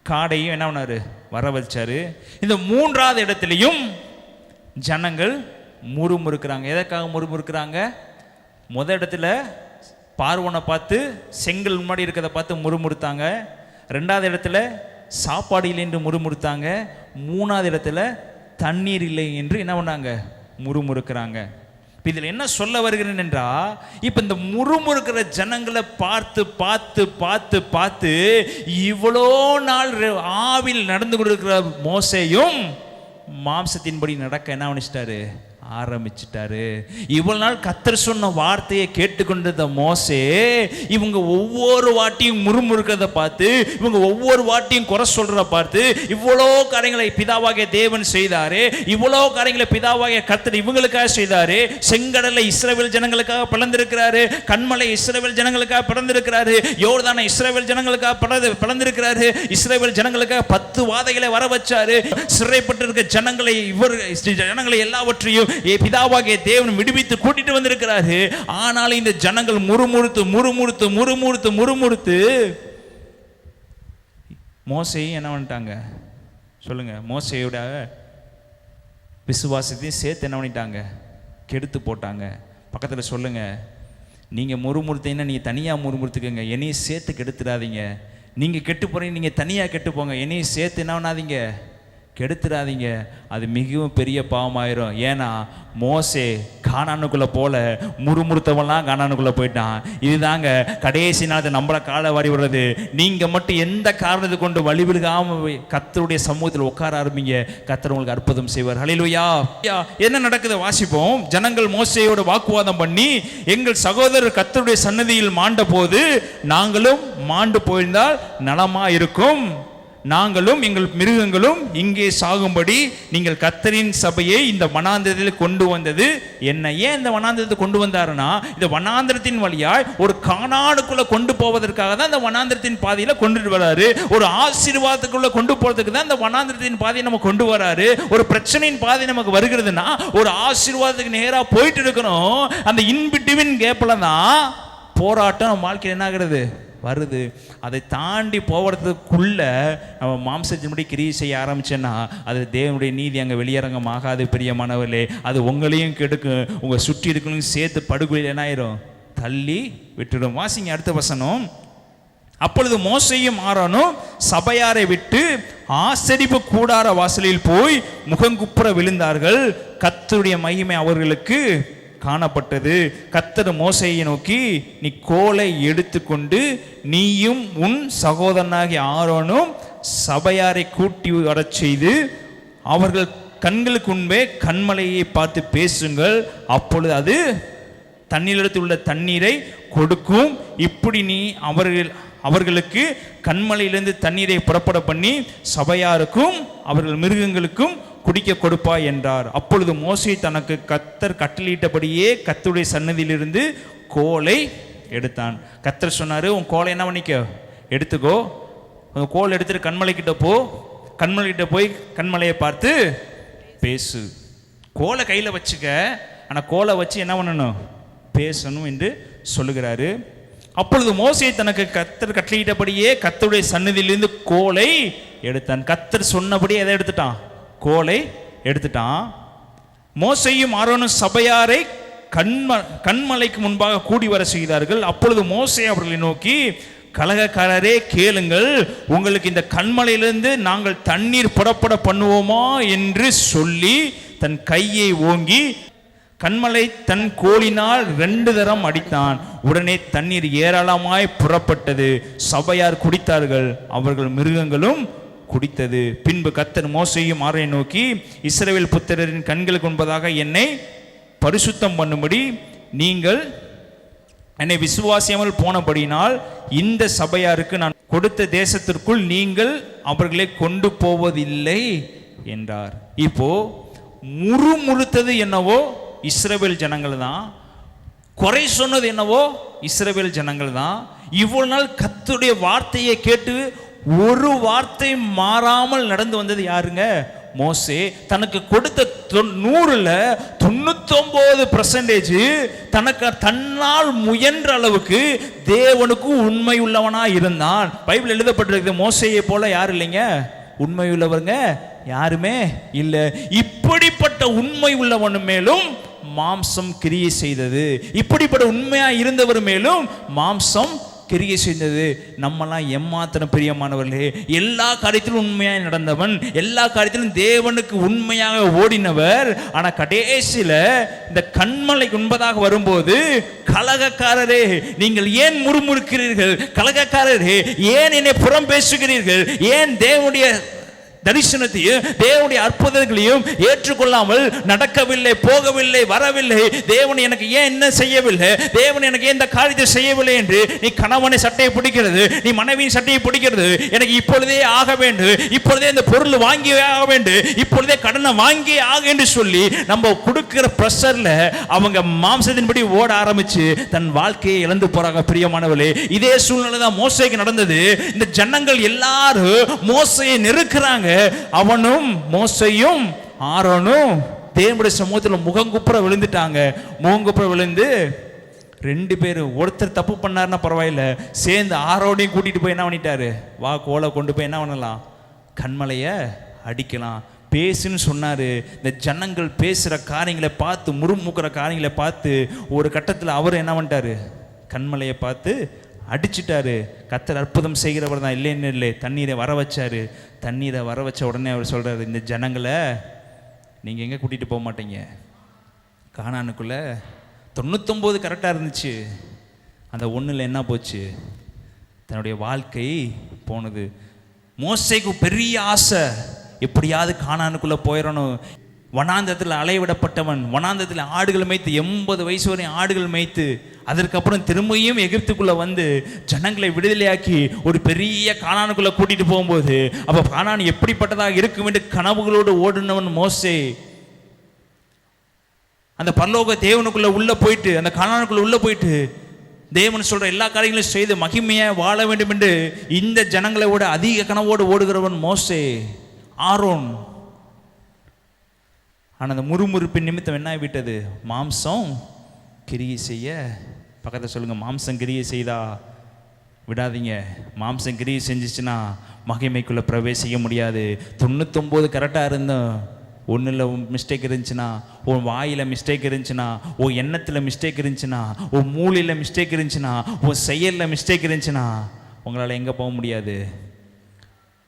காடையும் என்ன பண்ணாரு? வர வச்சாரு. இந்த மூன்றாவது இடத்துலையும் ஜனங்கள் முறுமுறுக்கிறாங்க. எதற்காக முறுமுறுக்கிறாங்க? முதல் இடத்துல பார்வோனை பார்த்து செங்கல் முன்னாடி இருக்கிறத பார்த்து முறுமுறுத்தாங்க. ரெண்டாவது இடத்துல சாப்பாடு இல்லை என்று முறுமுறுத்தாங்க. மூணாவது இடத்துல தண்ணீர் இல்லை என்று என்ன பண்ணாங்க? முறுமுறுக்கிறாங்க. இதில் என்ன சொல்ல வருகிறேன் என்றால், இப்போ இந்த முறுமுறுக்கிற ஜனங்களை பார்த்து பார்த்து பார்த்து பார்த்து இவ்வளோ நாள் ஆவில் நடந்து கொண்டிருக்கிற மோசேயும் மாம்சத்தின்படி நடக்க என்ன பண்ணிச்சிட்டாரு? ஆரம்பிச்சிட்டாரு. இவ்வளவு நாள் கர்த்தர் சொன்ன வார்த்தையை கேட்டுக்கொண்டிருந்த மோசே இவங்க ஒவ்வொரு வாட்டியும் முறுமுறுக்கிறத பார்த்து, இவங்க ஒவ்வொரு வாட்டியும் குறை சொல்றத பார்த்து, இவ்வளோ காரியங்களை பிதாவாகிய தேவன் செய்தாரு, இவ்வளோ காரியங்களை பிதாவாகிய கர்த்தர் இவங்களுக்காக செய்தாரு. செங்கடலை இஸ்ரவேல் ஜனங்களுக்காக பிளந்திருக்கிறாரு, கண்மலை இஸ்ரவேல் ஜனங்களுக்காக பிளந்திருக்கிறாரு, யோர்தானை இஸ்ரவேல் ஜனங்களுக்காக பிளந்திருக்கிறாரு, இஸ்ரவேல் ஜனங்களுக்காக 10 வாதைகளை வர வச்சாரு, சிறைப்பட்டிருக்க ஜனங்களை எல்லாவற்றையும் பிதாவாகிய தேவன் விடுவித்து கூட்டிட்டு வந்திருக்கிறாரு. ஆனால் இந்த ஜனங்கள் முறுமுறுத்து மோசேயும் என்ன பண்ணிட்டாங்க சொல்லுங்க? மோசேயோட விசுவாசத்தையும் சேர்த்து என்ன பண்ணிட்டாங்க? கெடுத்து போட்டாங்க. பக்கத்தில் சொல்லுங்க, நீங்க முறுமுறுத்தீங்கன்னா நீங்க தனியா முறுமுறுத்துக்கங்க, என்னையும் சேர்த்து கெடுத்துடாதீங்க. நீங்க கெட்டு போறீங்க, நீங்க தனியா கெட்டு போங்க, என்னையும் சேர்த்து என்ன பண்ணாதீங்க? கெடுத்துடாதீங்க. அது மிகவும் பெரிய பாவமாயிரும். ஏன்னா மோசே கானானுக்குள்ள போல முறுமுறுத்தவெல்லாம் கானானுக்குள்ள போயிட்டான். இதுதாங்க கடைசி நாள் நம்மள காலை வாரி விடுறது. நீங்க மட்டும் எந்த காரணத்தை கொண்டு வழிவிடுகாம கர்த்தருடைய சமூகத்தில் உட்கார ஆரம்பிங்க, கர்த்தர் உங்களுக்கு அற்புதம் செய்வார். ஹல்லேலூயா. என்ன நடக்குது வாசிப்போம். ஜனங்கள் மோசேயோட வாக்குவாதம் பண்ணி எங்கள் சகோதரர் கர்த்தருடைய சன்னதியில் மாண்ட போது நாங்களும் மாண்டு போயிருந்தால் நலமா இருக்கும், நாங்களும் எங்கள் மிருகங்களும் இங்கே சாகும்படி நீங்கள் கர்த்தரின் சபையை இந்த வனாந்திரத்தில் கொண்டு வந்தது என்ன? ஏன் இந்த வனாந்திரத்தை கொண்டு வந்தாருன்னா, இந்த வனாந்திரத்தின் வழியாய் ஒரு கானானுக்குள்ள கொண்டு போவதற்காக தான் இந்த வனாந்திரத்தின் பாதையில கொண்டு வராரு. ஒரு ஆசீர்வாதத்துக்குள்ள கொண்டு போறதுக்கு தான் இந்த வனாந்திரத்தின் பாதையை நம்ம கொண்டு வராரு. ஒரு பிரச்சனையின் பாதை நமக்கு வருகிறதுனா ஒரு ஆசீர்வாதத்துக்கு நேராக போயிட்டு இருக்கணும். அந்த இன்பிட்வீன் கேப்ல தான் போராட்டம் நம்ம வாழ்க்கையில் என்ன ஆகிறது? வருது. அதை தாண்டி போகிறதுக்குள்ள நம்ம மாம்சத்தின்படி கிரியை செய்ய ஆரம்பிச்சேன்னா அது தேவனுடைய நீதி அங்கே வெளியரங்கமாகாது. பிரியமானவர்களே, அது உங்களையும் கெடுக்கும், உங்கள் சுற்றி இருக்கணும் சேர்த்து படுகொலை என்ன ஆயிரும்? தள்ளி விட்டுடும். வாசிங்க அடுத்த வசனம். அப்பொழுது மோசேயும் ஆரோனும் சபையாரை விட்டு ஆசரிப்பு கூடார வாசலில் போய் முகங்குப்புற விழுந்தார்கள். கர்த்தருடைய மகிமை அவர்களுக்கு காணப்பட்டது. கர்த்தர் மோசேயை நோக்கி, நீ கோலை எடுத்துக்கொண்டு நீயும் உன் சகோதரனாகிய ஆரோனும் சபையாரை கூட்டி வரச் செய்து அவர்கள் கண்களுக்கு முன்பே கண்மலையை பார்த்து பேசுங்கள், அப்பொழுது அது தண்ணீரிடத்தில் உள்ள தண்ணீரை கொடுக்கும். இப்படி நீ அவர்களுக்கு கண்மலையிலிருந்து தண்ணீரை புறப்பட பண்ணி சபையாருக்கும் அவர்கள் மிருகங்களுக்கும் குடிக்க கொடுப்பாய் என்றார். அப்பொழுது மோசே தனக்கு கர்த்தர் கட்டளையிட்டபடியே கர்த்தருடைய சன்னதியிலிருந்து கோலை எடுத்தான். கர்த்தர் சொன்னாரு, உன் கோலை என்ன பண்ணிக்க? எடுத்துக்கோ. கோல் எடுத்துட்டு கண்மலை கிட்ட போ. கண்மலை கிட்ட போய் கண்மலையை பார்த்து பேசு. கோலை கையில வச்சுக்க, ஆனா கோலை வச்சு என்ன பண்ணணும்? பேசணும் என்று சொல்லுகிறாரு. அப்பொழுது மோசே தனக்கு கர்த்தர் கட்டளையிட்டபடியே கர்த்தருடைய சன்னதியிலிருந்து கோலை எடுத்தான். கர்த்தர் சொன்னபடி எதை எடுத்துட்டான்? கோலை எடுத்துட்டான். மோசேயும் ஆரோனும் சபையாரை கண்மலைக்கு முன்பாக கூடி வர செய்தார்கள். அப்பொழுது மோசே அவர்களை நோக்கி, கலகக்காரரே கேளுங்கள், உங்களுக்கு இந்த கண்மலையிலிருந்து நாங்கள் தண்ணீர் புறப்பட பண்ணுவோமா என்று சொல்லி தன் கையை ஓங்கி கண்மலை தன் கோலினால் 2 தரம் அடித்தான். உடனே தண்ணீர் ஏராளமாய் புறப்பட்டது. சபையார் குடித்தார்கள், அவர்கள் மிருகங்களும் குடித்தது. பின்பு கர்த்தர் மோசேயும் ஆரோனை நோக்கி, இஸ்ரவேல் புத்திரரின் கண்களுக்கு முன்பதாக என்னை பரிசுத்தம் பண்ணும்படி நீங்கள் என்னை விசுவாசியாமல் போனபடினால் இந்த சபையாருக்கு நான் கொடுத்த தேசத்திற்குள் நீங்கள் அவர்களை கொண்டு போவதில்லை என்றார். இப்போ முறுமுறுத்தது என்னவோ இஸ்ரவேல் ஜனங்கள் தான், குறை சொன்னது என்னவோ இஸ்ரவேல் ஜனங்கள் தான். இவ்வளவு நாள் கர்த்தருடைய வார்த்தையை கேட்டு ஒரு வார்த்தை மாறாமல் நடந்து வந்தது யாருங்க? மோசே. தனக்கு கொடுத்த 100ல் 99% தனக்கு தன்னால் முயன்ற அளவுக்கு தேவனுக்கு உண்மை உள்ளவனா இருந்தான். பைபிள் எழுதப்பட்டிருக்கிறது, மோசேயை போல யாரும் இல்லைங்க, உண்மை உள்ளவங்க யாருமே இல்லை. இப்படிப்பட்ட உண்மை உள்ளவன் மேலும் மாம்சம் கிரியை செய்தது. இப்படிப்பட்ட உண்மையா இருந்தவர் மேலும் மாம்சம் கிரியை செய்தது. நம்மெல்லாம் எம்மாத்திரம் பிரியமானவர்களே, எல்லா காரியத்திலும் உண்மையாக நடந்தவன், எல்லா காரியத்திலும் தேவனுக்கு உண்மையாக ஓடினவர். ஆனா கடைசியில இந்த கண்மலைக்கு முன்பதாக வரும்போது, கலகக்காரரே நீங்கள் ஏன் முறுமுறுக்கிறீர்கள், கலகக்காரரே ஏன் என்னை புறம் பேசுகிறீர்கள், ஏன் தேவனுடைய தரிசனத்தையும் தேவனுடைய அற்புதங்களையும் ஏற்றுக்கொள்ளாமல் நடக்கவில்லை, போகவில்லை, வரவில்லை, தேவன் எனக்கு ஏன் என்ன செய்யவில்லை, தேவன் எனக்கு ஏன் இந்த காரியத்தை செய்யவில்லை என்று நீ கணவனை சட்டையை பிடிக்கிறது, நீ மனைவியின் சட்டையை பிடிக்கிறது, எனக்கு இப்பொழுதே ஆக வேண்டும், இப்பொழுதே இந்த பொருள் வாங்கி ஆக வேண்டும், இப்பொழுதே கடனை வாங்கி ஆக என்று சொல்லி நம்ம கொடுக்கிற பிரஷர்ல அவங்க மாம்சத்தின்படி ஓட ஆரம்பிச்சு தன் வாழ்க்கையை இழந்து போறாங்க. பிரியமானவர்களே, இதே சூழ்நிலை தான் மோசேக்கு நடந்தது. இந்த ஜனங்கள் எல்லாரும் மோசேயை நெருக்குறாங்க. அவனும் மோசேயும் ஆரோனும் தேவனுடைய சமூகத்தில் முகங்குப்புற விழுந்துட்டாங்க. முகங்குப்புற விழுந்து 2 பேரும், ஒருத்தர் தப்பு பண்ணாருன்னா பரவாயில்ல, சேர்ந்து ஆரோனையும் கூட்டிட்டு போய் என்ன பண்ணிட்டாரு, வா கோலை கொண்டு போய் என்ன பண்ணலாம், கண்மலையை அடிக்கலாம். பேசுன்னு சொன்னாரு. இந்த ஜனங்கள் பேசுற காரியங்களை பார்த்து, முறுமுக்கிற காரியங்களை பார்த்து ஒரு கட்டத்தில் அவர் என்ன பண்ணிட்டாரு, கண்மலையை பார்த்து அடிச்சிட்டாரு. கர்த்தர் அற்புதம் செய்கிறவர் தான், இல்லைன்னு இல்லை. தண்ணீரை வர வச்சாரு. தண்ணீரை வர வச்ச உடனே அவர் சொல்றாரு, இந்த ஜனங்களை நீங்க எங்க கூட்டிட்டு போக மாட்டீங்க, கானானுக்குள்ள 99 கரெக்டாக இருந்துச்சு, அந்த 1ல் என்ன போச்சு, தன்னுடைய வாழ்க்கை போனது. மோசேக்கு பெரிய ஆசை, எப்படியாவது கானானுக்குள்ள போயிடணும். வனாந்தத்தில் அலைவிடப்பட்டவன், வனாந்தத்தில் ஆடுகள் மேய்த்து 80 வயசு வரை ஆடுகள் மேய்த்து, அதற்கப்புறம் திரும்பியும் எகிப்துக்குள்ள வந்து ஜனங்களை விடுதலையாக்கி ஒரு பெரிய கானானுக்குள்ள கூட்டிட்டு போகும்போது, அப்ப கானான் எப்படிப்பட்டதாக இருக்கும் என்று கனவுகளோடு ஓடினவன் மோசே. அந்த பரலோக தேவனுக்குள்ள உள்ள போயிட்டு, அந்த கானானுக்குள்ள உள்ள போயிட்டு தேவன் சொல்ற எல்லா காரியங்களையும் செய்து மகிமையா வாழ வேண்டும் என்று இந்த ஜனங்களை விட அதிக கனவோடு ஓடுகிறவன் மோசே, ஆரோன். ஆனால் அந்த முறுமுறுப்பின் நிமித்தம் என்ன விட்டது, மாம்சம் கிரியை செய்ய. பக்கத்தில் சொல்லுங்க, மாம்சம் கிரியை செய்தா விடாதீங்க. மாம்சம் கிரியை செஞ்சிச்சுன்னா மகிமைக்குள்ளே பிரவேசிக்க முடியாது. 99 கரெக்டாக இருந்தோம், 1ல் மிஸ்டேக் இருந்துச்சுன்னா, உன் வாயில் மிஸ்டேக் இருந்துச்சுன்னா, உன் எண்ணத்தில் மிஸ்டேக் இருந்துச்சுன்னா, உன் மூளையில் மிஸ்டேக் இருந்துச்சுன்னா, உன் செயலில் மிஸ்டேக் இருந்துச்சுன்னா உங்களால் எங்கே போக முடியாது.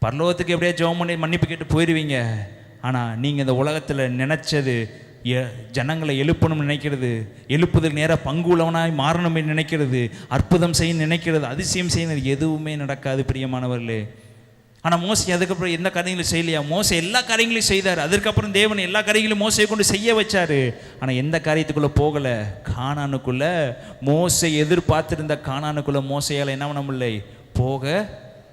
பரலோகத்துக்கு எப்படியா ஜெபம் பண்ணி மன்னிப்பு கேட்டு போயிடுவீங்க. ஆனால் நீங்கள் இந்த உலகத்தில் நினச்சது, ஜனங்களை எழுப்பணும்னு நினைக்கிறது, எழுப்புதல் நேராக பங்கு உள்ளவனாய் மாறணும் நினைக்கிறது, அற்புதம் செய்ய நினைக்கிறது, அதிசயம் செய்யணும், எதுவுமே நடக்காது பிரியமானவர்களே. ஆனால் மோசே அதுக்கப்புறம் எந்த காரியங்களும் செய்யலையா? மோசே எல்லா காரியங்களையும் செய்தார். அதற்கப்புறம் தேவன் எல்லா காரியங்களையும் மோசையை கொண்டு செய்ய வச்சாரு. ஆனால் எந்த காரியத்துக்குள்ளே போகலை, கானானுக்குள்ளே. மோசை எதிர்பார்த்திருந்த கானானுக்குள்ளே மோசையால் என்ன பண்ண முடியலை, போக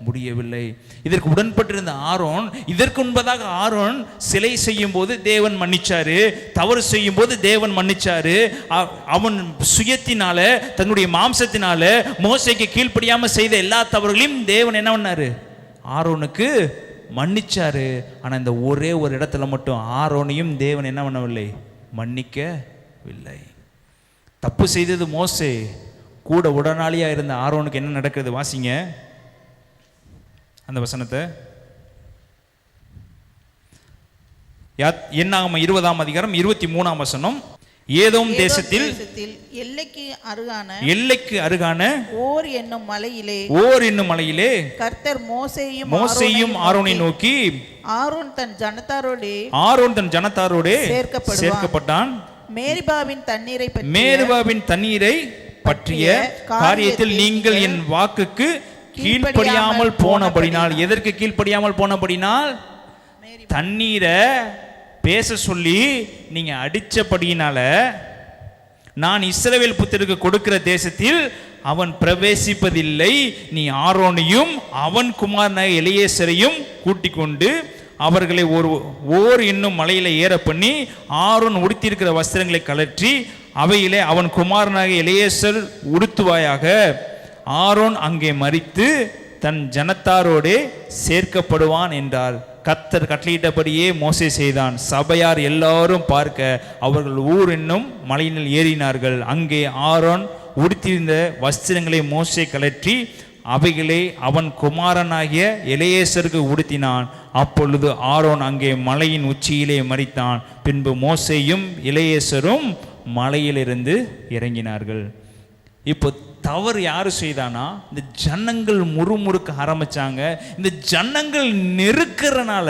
முடியவில்லை. இதற்கு உடன்பட்டிருந்த ஆரோன், இதற்கு முன்பதாக ஆரோன் சிலை செய்யும் போது தேவன் மன்னிச்சாரு, தவறு செய்யும் போது தேவன் மன்னிச்சாரு. அவன் சுயத்தினால, தன்னுடைய மாம்சத்தினால மோசைக்கு கீழ்ப்படியாம செய்த எல்லா தவறுகளையும் தேவன் என்ன பண்ணாரு, ஆரோனுக்கு மன்னிச்சாரு. ஆனா இந்த ஒரே ஒரு இடத்துல மட்டும் ஆரோனையும் தேவன் என்ன பண்ணவில்லை, மன்னிக்கவில்லை. தப்பு செய்தது மோசே, கூட உடனாளியா இருந்த ஆரோனுக்கு என்ன நடக்கிறது வாசிங்க அந்த வசனத்தை. என்னாகமம் 20ஆம் அதிகாரம் 23ஆம் வசனம். ஏதோம் தேசத்தில் எல்லைக்கு அருகான ஓர் என்னும் மலையிலே கர்த்தர் மோசேயும் ஆரோனை நோக்கி, ஆரோன் தன் ஜனத்தாரோடே சேர்க்கப்பட்டான். மேரிபாவின் தண்ணீரை பற்றிய காரியத்தில் நீங்கள் என் வாக்குக்கு கீழ்ப்படியாமல் போனபடினால். எதற்கு கீழ்ப்படியாமல் போனபடினால்? தண்ணீரை பேச சொல்லி நீங்க அடிச்சபடியினால நான் இஸ்ரவேல் புத்திரருக்கு கொடுக்கிற தேசத்தில் அவன் பிரவேசிப்பதில்லை. நீ ஆரோனையும் அவன் குமாரனாகிய எலியேசரையும் கூட்டிக் கொண்டு அவர்களை ஓர் என்னும் மலையில ஏற பண்ணி ஆரோன் உடுத்தியிருக்கிற வஸ்திரங்களை கலற்றி அவையிலே அவன் குமாரனாகிய எலியேசர் உடுத்துவாயாக. ஆரோன் அங்கே மரித்து தன் ஜனத்தாரோடே சேர்க்கப்படுவான் என்றார். கர்த்தர் கட்டளையிட்டபடியே மோசே செய்தான். சபையார் எல்லாரும் பார்க்க அவர்கள் ஊர் என்னும் மலையினில் ஏறினார்கள். அங்கே ஆரோன் உடுத்தியிருந்த வஸ்திரங்களை மோசே கலற்றி அவைகளை அவன் குமாரனாகிய எலியேசருக்கு உடுத்தினான். அப்பொழுது ஆரோன் அங்கே மலையின் உச்சியிலே மரித்தான். பின்பு மோசேயும் எலியேசரும் மலையிலிருந்து இறங்கினார்கள். இப்போ தவறு யாரு செய்தானா? இந்த ஜனங்கள் முறுமுறுக்க ஆரம்பிச்சாங்க. இந்த ஜனங்கள் நெருக்கிறனால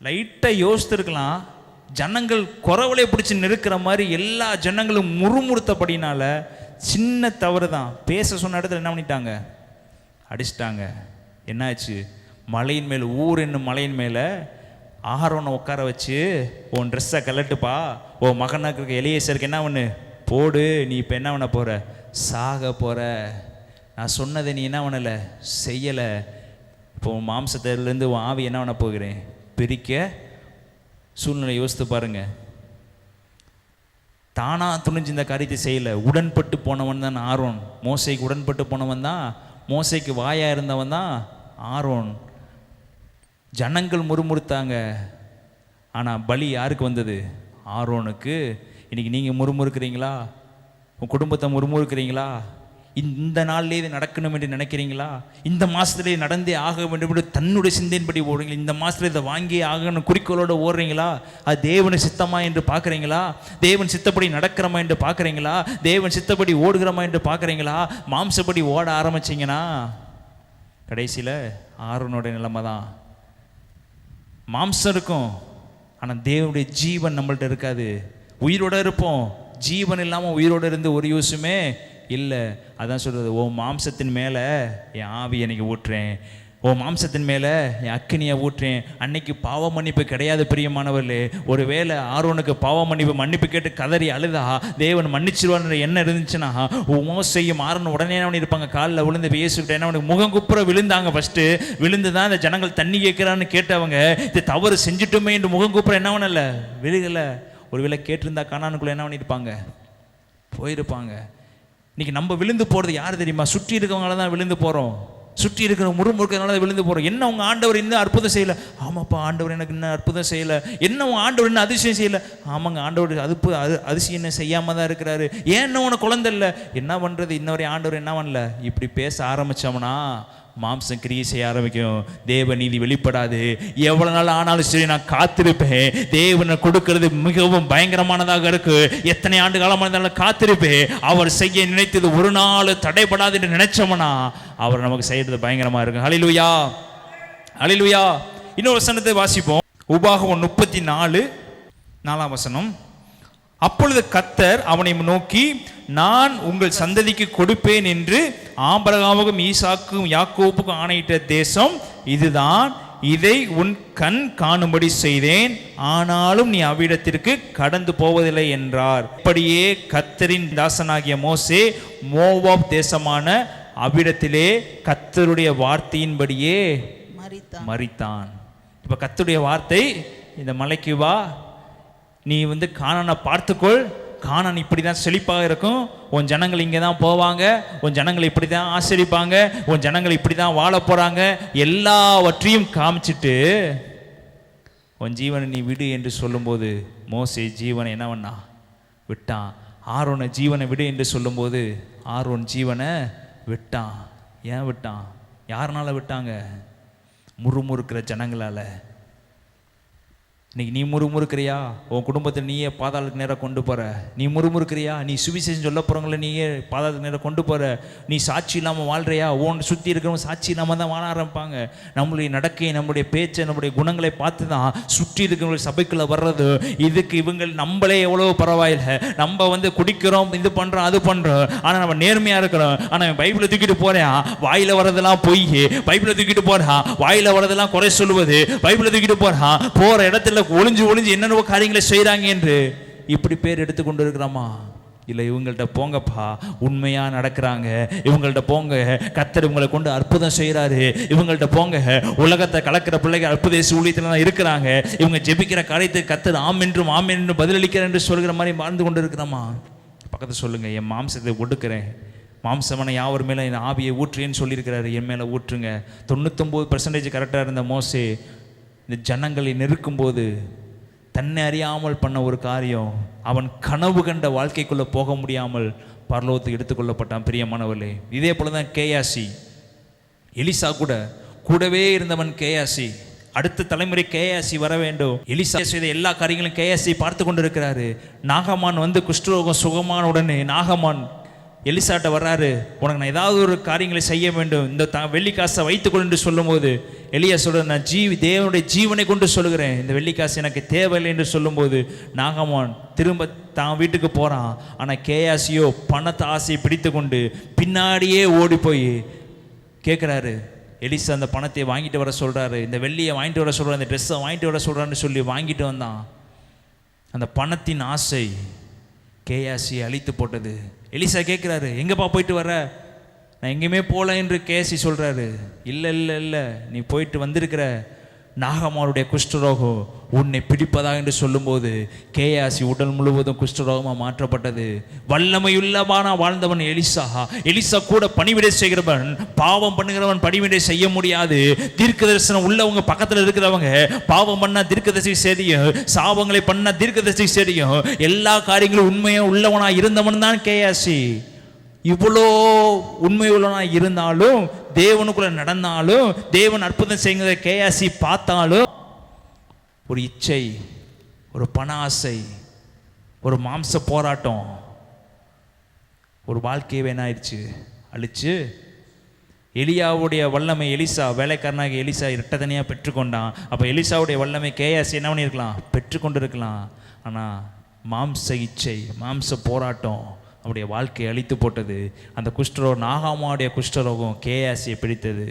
லைட்டா யோசித்திருக்கலாம், ஜனங்கள் குறவலை பிடிச்சி நெருக்கிற மாதிரி எல்லா ஜனங்களும் முறுமுறுத்தபடினால சின்ன தவறு தான். பேச சொன்ன இடத்துல என்ன பண்ணிட்டாங்க? அடிச்சிட்டாங்க. என்னாச்சு? மலையின் மேல் ஊர் என்னும் மலையின் மேலே ஆரோனை உட்கார வச்சு, உன் ட்ரெஸ்ஸை கலட்டுப்பா, உன் மகனாக்கு இருக்க எலியேசருக்கு என்ன பண்ணு போடு, நீ இப்போ என்ன பண்ண போகிற? சாக போகிற. நான் சொன்னதை நீ என்ன பண்ணலை? செய்யலை. இப்போ உன் மாம்சத்திலேருந்து உன் ஆவி என்ன பண்ண போகிறேன்? பிரிக்க. சூழ்நிலை யோசித்து பாருங்க. தானா துணிஞ்சு இந்த காரியத்தை செய்யலை. உடன்பட்டு போனவன் தான் ஆரோன். மோசைக்கு உடன்பட்டு போனவன் தான், மோசைக்கு வாயா இருந்தவன் தான் ஆரோன். ஜனங்கள் முறுமுறுத்தாங்க. ஆனால் பலி யாருக்கு வந்தது? ஆரோனுக்கு. இன்னைக்கு நீங்கள் முறுமுறுக்கிறீங்களா? உன் குடும்பத்தை முறுமுறுக்கிறீங்களா? இந்த நாள்லேயே இது நடக்கணும் என்று நினைக்கிறீங்களா? இந்த மாதத்துலேயே நடந்தே ஆக வேண்டும் என்று தன்னுடைய சிந்தையின்படி ஓடுறீங்களா? இந்த மாதத்தில் இதை வாங்கியே ஆகணும் குறிக்கோளோடு ஓடுறீங்களா? அது தேவனை சித்தமா என்று பார்க்குறீங்களா? தேவன் சித்தப்படி நடக்கிறமா என்று பார்க்குறீங்களா? தேவன் சித்தப்படி ஓடுகிறமா என்று பார்க்குறீங்களா? மாம்சப்படி ஓட ஆரம்பிச்சிங்கன்னா கடைசியில் ஆரோனுடைய நிலைமை தான். மாம்சம் இருக்கும், ஆனால் தேவனுடைய ஜீவன் நம்மள்ட்ட இருக்காது. உயிரோடு இருப்போம், ஜீவன் இல்லாமல் உயிரோடு இருந்து ஒரு யூஸுமே இல்லை. அதான் சொல்கிறது, ஓ மாம்சத்தின் மேலே என் ஆவி எனக்கு ஊட்டுறேன், ஓ மாம்சத்தின் மேலே என் அக்கினியை ஊட்டுறேன். அன்னைக்கு பாவ மன்னிப்பு கிடையாது பிரியமானவர்களே. ஒரு வேளை ஆரோனுக்கு பாவ மன்னிப்பு கேட்டு கதறி அழுதா தேவன் மன்னிச்சிருவார் என்ன இருந்துச்சுன்னா, மோசையும் ஆரோன் உடனே என்ன பண்ணியிருப்பாங்க? காலில் விழுந்து பேசிக்கிட்டு என்ன பண்ணி முகங்குப்புற விழுந்தாங்க. ஃபஸ்ட்டு விழுந்து தான் இந்த ஜனங்கள் தண்ணி கேட்குறான்னு கேட்டவங்க, இது தவறு செஞ்சுட்டுமே என்று முகங்குப்புற என்ன பண்ணல? விழுகலை. ஒருவேளை கேட்டிருந்தா கானானுக்குள்ளே என்ன பண்ணியிருப்பாங்க? போயிருப்பாங்க. இன்னைக்கு நம்ம விழுந்து போகிறது யார் தெரியுமா? சுற்றி இருக்கவங்களால தான் விழுந்து போகிறோம். சுற்றி இருக்கிற முறுமுறுக்கிறதுனால தான் விழுந்து போகிறோம். என்ன உங்கள் ஆண்டவர் இன்னும் அற்புதம் செய்யலை? ஆமாப்பா, ஆண்டவர் எனக்கு இன்னும் அற்புதம் செய்யலை. என்ன உங்கள் ஆண்டவர் இன்னும் அதிசயம் செய்யலை? ஆமாங்க, ஆண்டவர் அதிசயம் என்ன செய்யாமல் தான் இருக்கிறாரு. ஏன் இன்னும் உனக்கு குழந்தை இல்லை? என்ன பண்ணுறது? இன்னொரு ஆண்டவர் என்ன பண்ணல? இப்படி பேச ஆரம்பித்தோம்னா மாம்சம் கிரியை செய்ய ஆரம்பிக்கும். தேவ நீதி வெளிப்படாது. எவ்வளவு நாள் ஆனாலும் சரி நான் காத்திருப்பேன். தேவனை கொடுக்கிறது மிகவும் பயங்கரமானதாக இருக்கு. எத்தனை ஆண்டு காலமாக இருந்தாலும் காத்திருப்பேன். அவர் செய்ய நினைத்தது ஒரு நாள் தடைபடாது என்று நினைச்சோம்னா அவர் நமக்கு செய்யறது பயங்கரமா இருக்கு. ஹல்லேலூயா, ஹல்லேலூயா. இன்னொரு வசனத்தை வாசிப்போம். உபாகமம் 34:4. அப்பொழுது கர்த்தர் அவனை நோக்கி, நான் உங்கள் சந்ததிக்கு கொடுப்பேன் என்று ஆபிரகாமுக்கும் ஈசாக்கும் யாக்கோபுக்கும் ஆணையிட்ட தேசம் இதுதான். இதை உன் கண் காணும்படி செய்தேன், ஆனாலும் நீ அவ்விடத்திற்கு கடந்து போவதில்லை என்றார். அப்படியே கர்த்தரின் தாசனாகிய மோசே மோவாப் தேசமான அவ்விடத்திலே கர்த்தருடைய வார்த்தையின்படியே மரித்தான். இப்ப கர்த்தருடைய வார்த்தை, இந்த மலைக்கு வா, நீ கானானை பார்த்துக்கொள், கானான் இப்படி தான் செழிப்பாக இருக்கும், உன் ஜனங்கள் இங்கே தான் போவாங்க, உன் ஜனங்களை இப்படி தான் ஆசரிப்பாங்க, உன் ஜனங்கள் இப்படி தான் வாழ போகிறாங்க, எல்லாவற்றையும் காமிச்சிட்டு உன் ஜீவனை நீ விடு என்று சொல்லும்போது மோசே ஜீவனை என்ன பண்ணா? விட்டான். ஆரோனை ஜீவனை விடு என்று சொல்லும்போது ஆரோன் ஜீவனை விட்டான். ஏன் விட்டான்? யாருனால விட்டாங்க? முறுமுறுக்கிற ஜனங்களால். இன்னைக்கு நீ முறுமுறுக்கிறியா? உன் குடும்பத்தை நீயே பாதாளத்துக்கு நேராக கொண்டு போகிற. நீ முறுமுறுக்கிறியா? நீ சுவிசேஷம் சொல்ல போகிறவங்கள நீயே பாதாளத்துக்கு நேராக கொண்டு போகிற. நீ சாட்சி இல்லாமல் வாழ்கிறியா? உன் சுற்றி இருக்கிறவங்க சாட்சி இல்லாமல் தான் வாழ ஆரம்பிப்பாங்க. நம்மளுடைய நடக்கை, நம்முடைய பேச்சை, நம்முடைய குணங்களை பார்த்து தான் சுற்றி இருக்கிறவங்க சபைக்குள்ளே வர்றது. இதுக்கு இவங்க நம்மளே எவ்வளோ பரவாயில்லை, நம்ம குடிக்கிறோம், இது பண்ணுறோம், அது பண்ணுறோம், ஆனால் நம்ம நேர்மையாக இருக்கிறோம். ஆனால் பைபிளை தூக்கிட்டு போகிறேன், வாயில் வரதெல்லாம் பொய். பைபிளை தூக்கிட்டு போகிறான், வாயில் வரதெல்லாம் குறை சொல்லுவது. பைபிளை தூக்கிட்டு போகிறான், போகிற இடத்துல ஒளிஞ்சு என்னென்ன காரியங்களை செய்கிறாங்க என்று இப்படி பேர் எடுத்துக்கொண்டு இருக்கிறாமா? இல்லை, இவங்கள்ட்ட போங்கப்பா, உண்மையா நடக்கிறாங்க. இவங்கள்ட்ட போங்க, கர்த்தர் இவங்களை கொண்டு அற்புதம் செய்கிறாரு. இவங்கள்ட்ட போங்க, உலகத்தை கலக்கிற பிள்ளைகள் அற்புத ஊழியத்தில் தான் இருக்கிறாங்க. இவங்க ஜெபிக்கிற காரியத்துக்கு கர்த்தர் ஆம் என்றும் பதிலளிக்கிறார் என்று சொல்கிற மாதிரி வாழ்ந்து கொண்டு இருக்கிறாமா? பக்கத்தில் சொல்லுங்க, என் மாம்சத்தை ஒடுக்கிறேன், மாம்சமான யாவர் மேலே என் ஆவியை ஊற்றுன்னு சொல்லியிருக்கிறாரு. என் மேலே ஊற்றுங்க. 99% கரெக்டாக இருந்த மோசே இந்த ஜனங்களை நெருக்கும்போது தன்னை அறியாமல் பண்ண ஒரு காரியம், அவன் கனவு கண்ட வாழ்க்கைக்குள்ளே போக முடியாமல் பரலோகத்துக்கு எடுத்துக்கொள்ளப்பட்டான். பிரியமானவர்களே, இதே போல தான் கேயாசி. எலிசா கூடவே இருந்தவன் கேயாசி. அடுத்த தலைமுறை கேயாசி வர வேண்டும். எலிசா செய்த எல்லா காரியங்களும் கேயாசி பார்த்து கொண்டு இருக்கிறாரு. நாகமான் குஷ்டரோகம் சுகமான உடனே நாகமான் எலிசாட்ட வர்றாரு, உனக்கு நான் ஏதாவது ஒரு காரியங்களை செய்ய வேண்டும், இந்த வெள்ளிக்காசை வைத்துக்கொள் என்று சொல்லும்போது எலியா சொல்ற, நான் தேவனுடைய ஜீவனை கொண்டு சொல்லுகிறேன், இந்த வெள்ளிக்காசு எனக்கு தேவையில்லை என்று சொல்லும்போது நாகமான் திரும்ப தான் வீட்டுக்கு போகிறான். ஆனால் கேயாசியோ பணத்தை ஆசையை பிடித்து கொண்டு பின்னாடியே ஓடி போய் கேட்குறாரு. எலிசா அந்த பணத்தை வாங்கிட்டு வர சொல்கிறாரு, இந்த வெள்ளியை வாங்கிட்டு வர சொல்கிறார், இந்த ட்ரெஸ்ஸை வாங்கிட்டு வர சொல்கிறான்னு சொல்லி வாங்கிட்டு வந்தான். அந்த பணத்தின் ஆசை கேயாசியை அழித்து போட்டது. எலிசா கேட்குறாரு, எங்கேப்பா போயிட்டு வர? நான் எங்கேயுமே போகல என்று கேசி சொல்கிறாரு. இல்லை, நீ போயிட்டு வந்திருக்கிற நாகமானுடைய குஷ்டரோகம் உன்னை பிடிப்பதா என்று சொல்லும்போது கேயாசி உடல் முழுவதும் குஷ்டரோகமாக மாற்றப்பட்டது. வல்லமையுள்ளவனா வாழ்ந்தவன் எலிசா கூட பணிவிடை செய்கிறவன். பாவம் பண்ணுகிறவன் பணிவிடை செய்ய முடியாது. தீர்க்க தரிசனம் உள்ளவங்க பக்கத்தில் இருக்கிறவங்க பாவம் பண்ணா தீர்க்கதரிசி சரியும், சாபங்களை பண்ணா தீர்க்கதரிசி சரியும், எல்லா காரியங்களும் உண்மையாக உள்ளவனா இருந்தவன் தான் கேயாசி. இவ்வளோ உண்மை உள்ளவனா இருந்தாலும், தேவனுக்குள்ள நடந்தாலும், தேவன் அற்புதம் செய்கிறத கேயாசி பார்த்தாலும், ஒரு இச்சை, ஒரு பண ஆசை, ஒரு மாம்ச போராட்டம், ஒரு வாழ்க்கையை வேணாயிடுச்சு, அழிச்சு. எலியாவுடைய வல்லமை எலிசா, வேலைக்காரனாக எலிசா இரட்டதனையாக பெற்றுக்கொண்டான். அப்போ எலிசாவுடைய வல்லமை கேயாசி என்ன பண்ணியிருக்கலாம்? பெற்றுக்கொண்டு இருக்கலாம். ஆனால் மாம்ச இச்சை, மாம்ச போராட்டம் அவருடைய வாழ்க்கையை அழித்து போட்டது. அந்த குஷ்டரோகம், நாகாமாவுடைய குஷ்டரோகம் கேயாசியை பிடித்தது.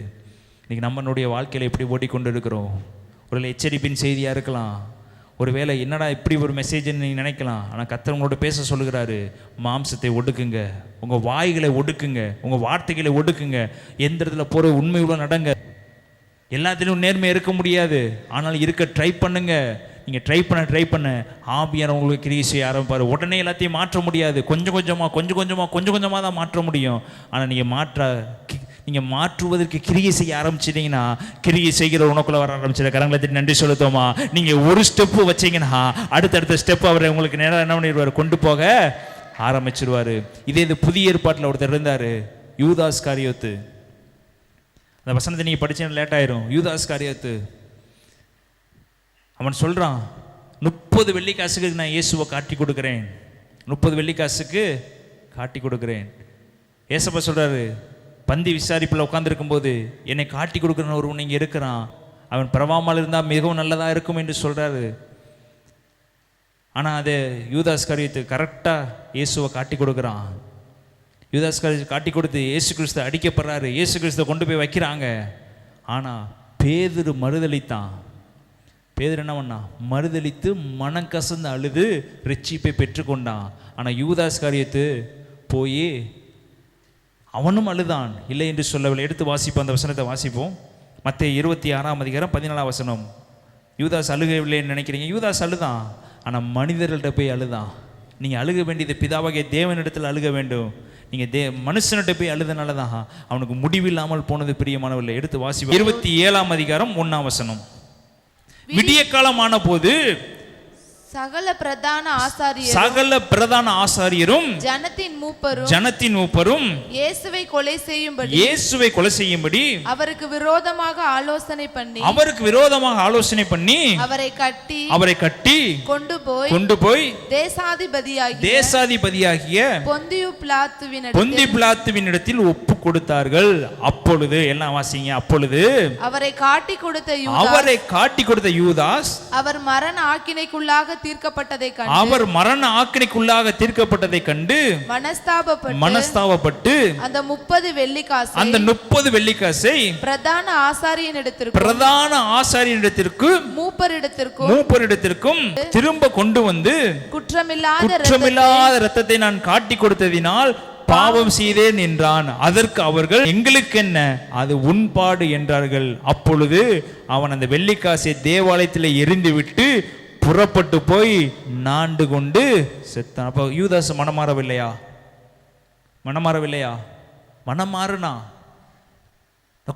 இன்றைக்கி நம்மளுடைய வாழ்க்கையில் எப்படி ஓடிக்கொண்டு இருக்கிறோம்? ஒரு எச்சரிப்பின் செய்தியாக இருக்கலாம், ஒருவேளை என்னடா இப்படி ஒரு மெசேஜ்ன்னு நீங்கள் நினைக்கலாம். ஆனால் கர்த்தர் உங்களோட பேச சொல்லுகிறாரு, மாம்சத்தை ஒடுக்குங்க, உங்கள் வாய்களை ஒடுக்குங்க, உங்கள் வார்த்தைகளை ஒடுக்குங்க, எந்த இடத்துல போகிற உண்மையுள்ள நடங்க. எல்லாத்திலும் நேர்மை இருக்க முடியாது, ஆனால் இருக்க ட்ரை பண்ணுங்க. நீங்கள் ட்ரை பண்ண ஆவியார் உங்களுக்கு கிரியை செய்ய ஆரம்பிப்பார். உடனே எல்லாத்தையும் மாற்ற முடியாது, கொஞ்சம் கொஞ்சமாக தான் மாற்ற முடியும். ஆனால் நீங்கள் மாற்றுவதற்கு கிரியை செய்ய ஆரம்பிச்சிட்டிங்கன்னா, கிரியை செய்கிற உனக்குள்ளே வர ஆரம்பிச்சிட. கரங்களை தட்டி நன்றி செலுத்துவோமா? நீங்கள் ஒரு ஸ்டெப்பு வச்சிங்கன்னா அடுத்தடுத்த ஸ்டெப்பு அவரை உங்களுக்கு நேரம் என்ன பண்ணிடுவார்? கொண்டு போக ஆரம்பிச்சிருவார். இது புதிய ஏற்பாட்டில் ஒருத்தர் இருந்தார், யூதாஸ் காரியோத்து. அந்த வசனத்தை நீங்கள் படிச்சீங்கன்னா லேட் ஆயிரும். யூதாஸ் காரியோத்து அவன் சொல்கிறான், 30 வெள்ளிக்காசுக்கு நான் இயேசுவை காட்டி கொடுக்குறேன், 30 வெள்ளிக்காசுக்கு காட்டி கொடுக்குறேன். ஏசப்பா சொல்கிறாரு, பந்தி விசாரிப்பில் உட்காந்துருக்கும்போது என்னை காட்டி கொடுக்குறன்னு ஒருவன் இங்கே இருக்கிறான், அவன் பரவாமல் இருந்தால் மிகவும் நல்லதாக இருக்கும் என்று சொல்கிறாரு. ஆனால் அது யூதாஸ் காரியத்து கரெக்டாக இயேசுவை காட்டி கொடுக்குறான். யூதாஸ் காரியத்தை காட்டி கொடுத்து இயேசு கிறிஸ்து அடிக்கப்படுறாரு. இயேசு கிறிஸ்துவை கொண்டு போய் வைக்கிறாங்க. ஆனால் பேதுரு மறுதளித்தான். பேதுரு என்ன பண்ணா? மறுதளித்து மனம் கசந்து அழுது ரட்சிப்பை பெற்றுக்கொண்டான். ஆனால் யூதாஸ் காரியத்து போய் அவனும் அழுதான், இல்லை என்று சொல்லவில்லை. எடுத்து வாசிப்போம், அந்த வசனத்தை வாசிப்போம். மத்தேயு 26:14. யூதாஸ் அழுகவில்லைன்னு நினைக்கிறீங்க? யூதாஸ் அழுதான், ஆனால் மனிதர்கள்ட்ட போய் அழுதான். நீங்கள் அழுக வேண்டியது பிதாவாகிய தேவனிடத்தில் அழுக வேண்டும். நீங்கள் மனுஷன்கிட்ட போய் அழுதனால தான் அவனுக்கு முடிவில்லாமல் போனது. பிரியமானவர்களே, எடுத்து வாசிப்போம். 27:1. விடிய காலமான போது சகல பிரதான ஆசாரியரும் சகல பிரதான ஆசாரியரும் ஜனத்தின் மூப்பரும் இயேசுவை கொலை செய்யும்படி அவருக்கு விரோதமாக ஆலோசனை பண்ணி அவரை கட்டி கொண்டு போய் தேசாதிபதியாகிய பொந்தியு பிலாத்துவினிடத்தில் ஒப்பு கொடுத்தார்கள். அப்பொழுது எல்லாம் வாசிங்க. அப்பொழுது அவரை காட்டி கொடுத்த யூதாஸ் அவர் மரண ஆக்கினைக்குள்ளாக தீர்க்கப்பட்டதை கண்டு மனஸ்தாபப்பட்டு அந்த 30 வெள்ளிக்காசை பிரதான ஆசாரியனிடத்திற்கு மூப்பரிடத்திற்கும் திரும்ப கொண்டு வந்து குற்றமில்லாத இரத்தத்தை நான் காட்டி கொடுத்ததினால் பாவம் செய்தேன் என்றான். அதற்கு அவர்கள், எங்களுக்கு என்ன, அது உன்பாடு என்றார்கள். அப்பொழுது அவன் அந்த வெள்ளிக்காசை தேவாலயத்தில் எரிந்து விட்டு புறப்பட்டு போய் நாண்டு கொண்டு செத்தான். அப்போ யூதாஸ் மனமாறவில்லையா? மனமாறுனா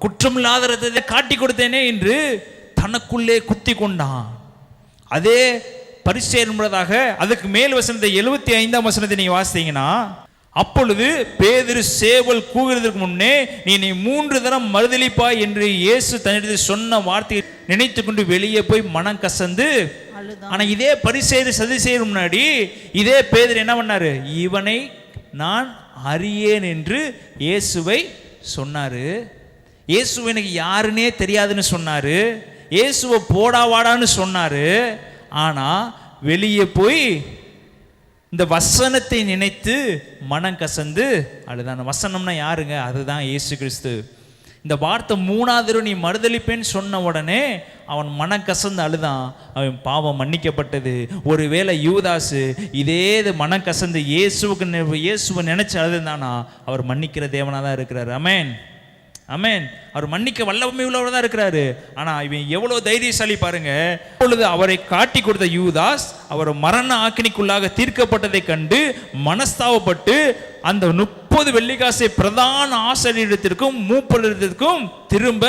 குற்றமில்லாத இரத்தத்தை காட்டி கொடுத்தேனே என்று தனக்குள்ளே குத்தி கொண்டான். அதே பரிசேயர் என்பதாக அதுக்கு மேல் வசனத்தை 75ஆம் வசனத்தை நீங்க வாசித்தீங்கன்னா, அப்பொழுது பேதுரு சேவல் கூவுகிறதற்கு முன்னே நீ 3 தரம் மறுதலிப்பாய் என்று இயேசு தன்னிடத்தில் சொன்ன வார்த்தையை நினைத்து கொண்டு வெளியே போய் மனம் கசந்து, ஆனா இதே பரிசேயர் சதுசேயர் முன்னாடி இதே பேதுரு என்ன பண்ணாரு? இவனை நான் அறியேன் என்று இயேசுவை சொன்னாரு. இயேசு எனக்கு யாருன்னே தெரியாதுன்னு சொன்னாரு. இயேசுவை போடா வாடான்னு சொன்னாரு. ஆனா வெளியே போய் இந்த வசனத்தை நினைத்து மனம் கசந்து அழுதான். வசனம்னா யாருங்க? அதுதான் இயேசு கிறிஸ்து. இந்த வார்த்தை 3வது தடவை நீ மறுதலிப்பேன்னு சொன்ன உடனே அவன் மனம் கசந்து அழுதான். அவன் பாவம் மன்னிக்கப்பட்டது. ஒருவேளை யூதாசு இதே மனம் கசந்து இயேசுவை நினைச்சு அழுதுதானா, அவர் மன்னிக்கிற தேவனாக தான் இருக்கிறார். ஆமென், ஆமென். அவர் மன்னிக்க வல்லமை உள்ளவர் தான் இருக்கிறாரு. ஆனா இவன் எவ்வளவு தைரியசாலி பாருங்க. அப்பொழுது அவரை காட்டி கொடுத்த யூதாஸ் அவர் மரண ஆக்கினைக்குள்ளாக தீர்க்கப்பட்டதை கண்டு மனஸ்தாபப்பட்டு அந்த 30 வெள்ளிக்காசை பிரதான ஆசாரியரிடத்திற்கும் மூப்பரிடத்திற்கும் திரும்ப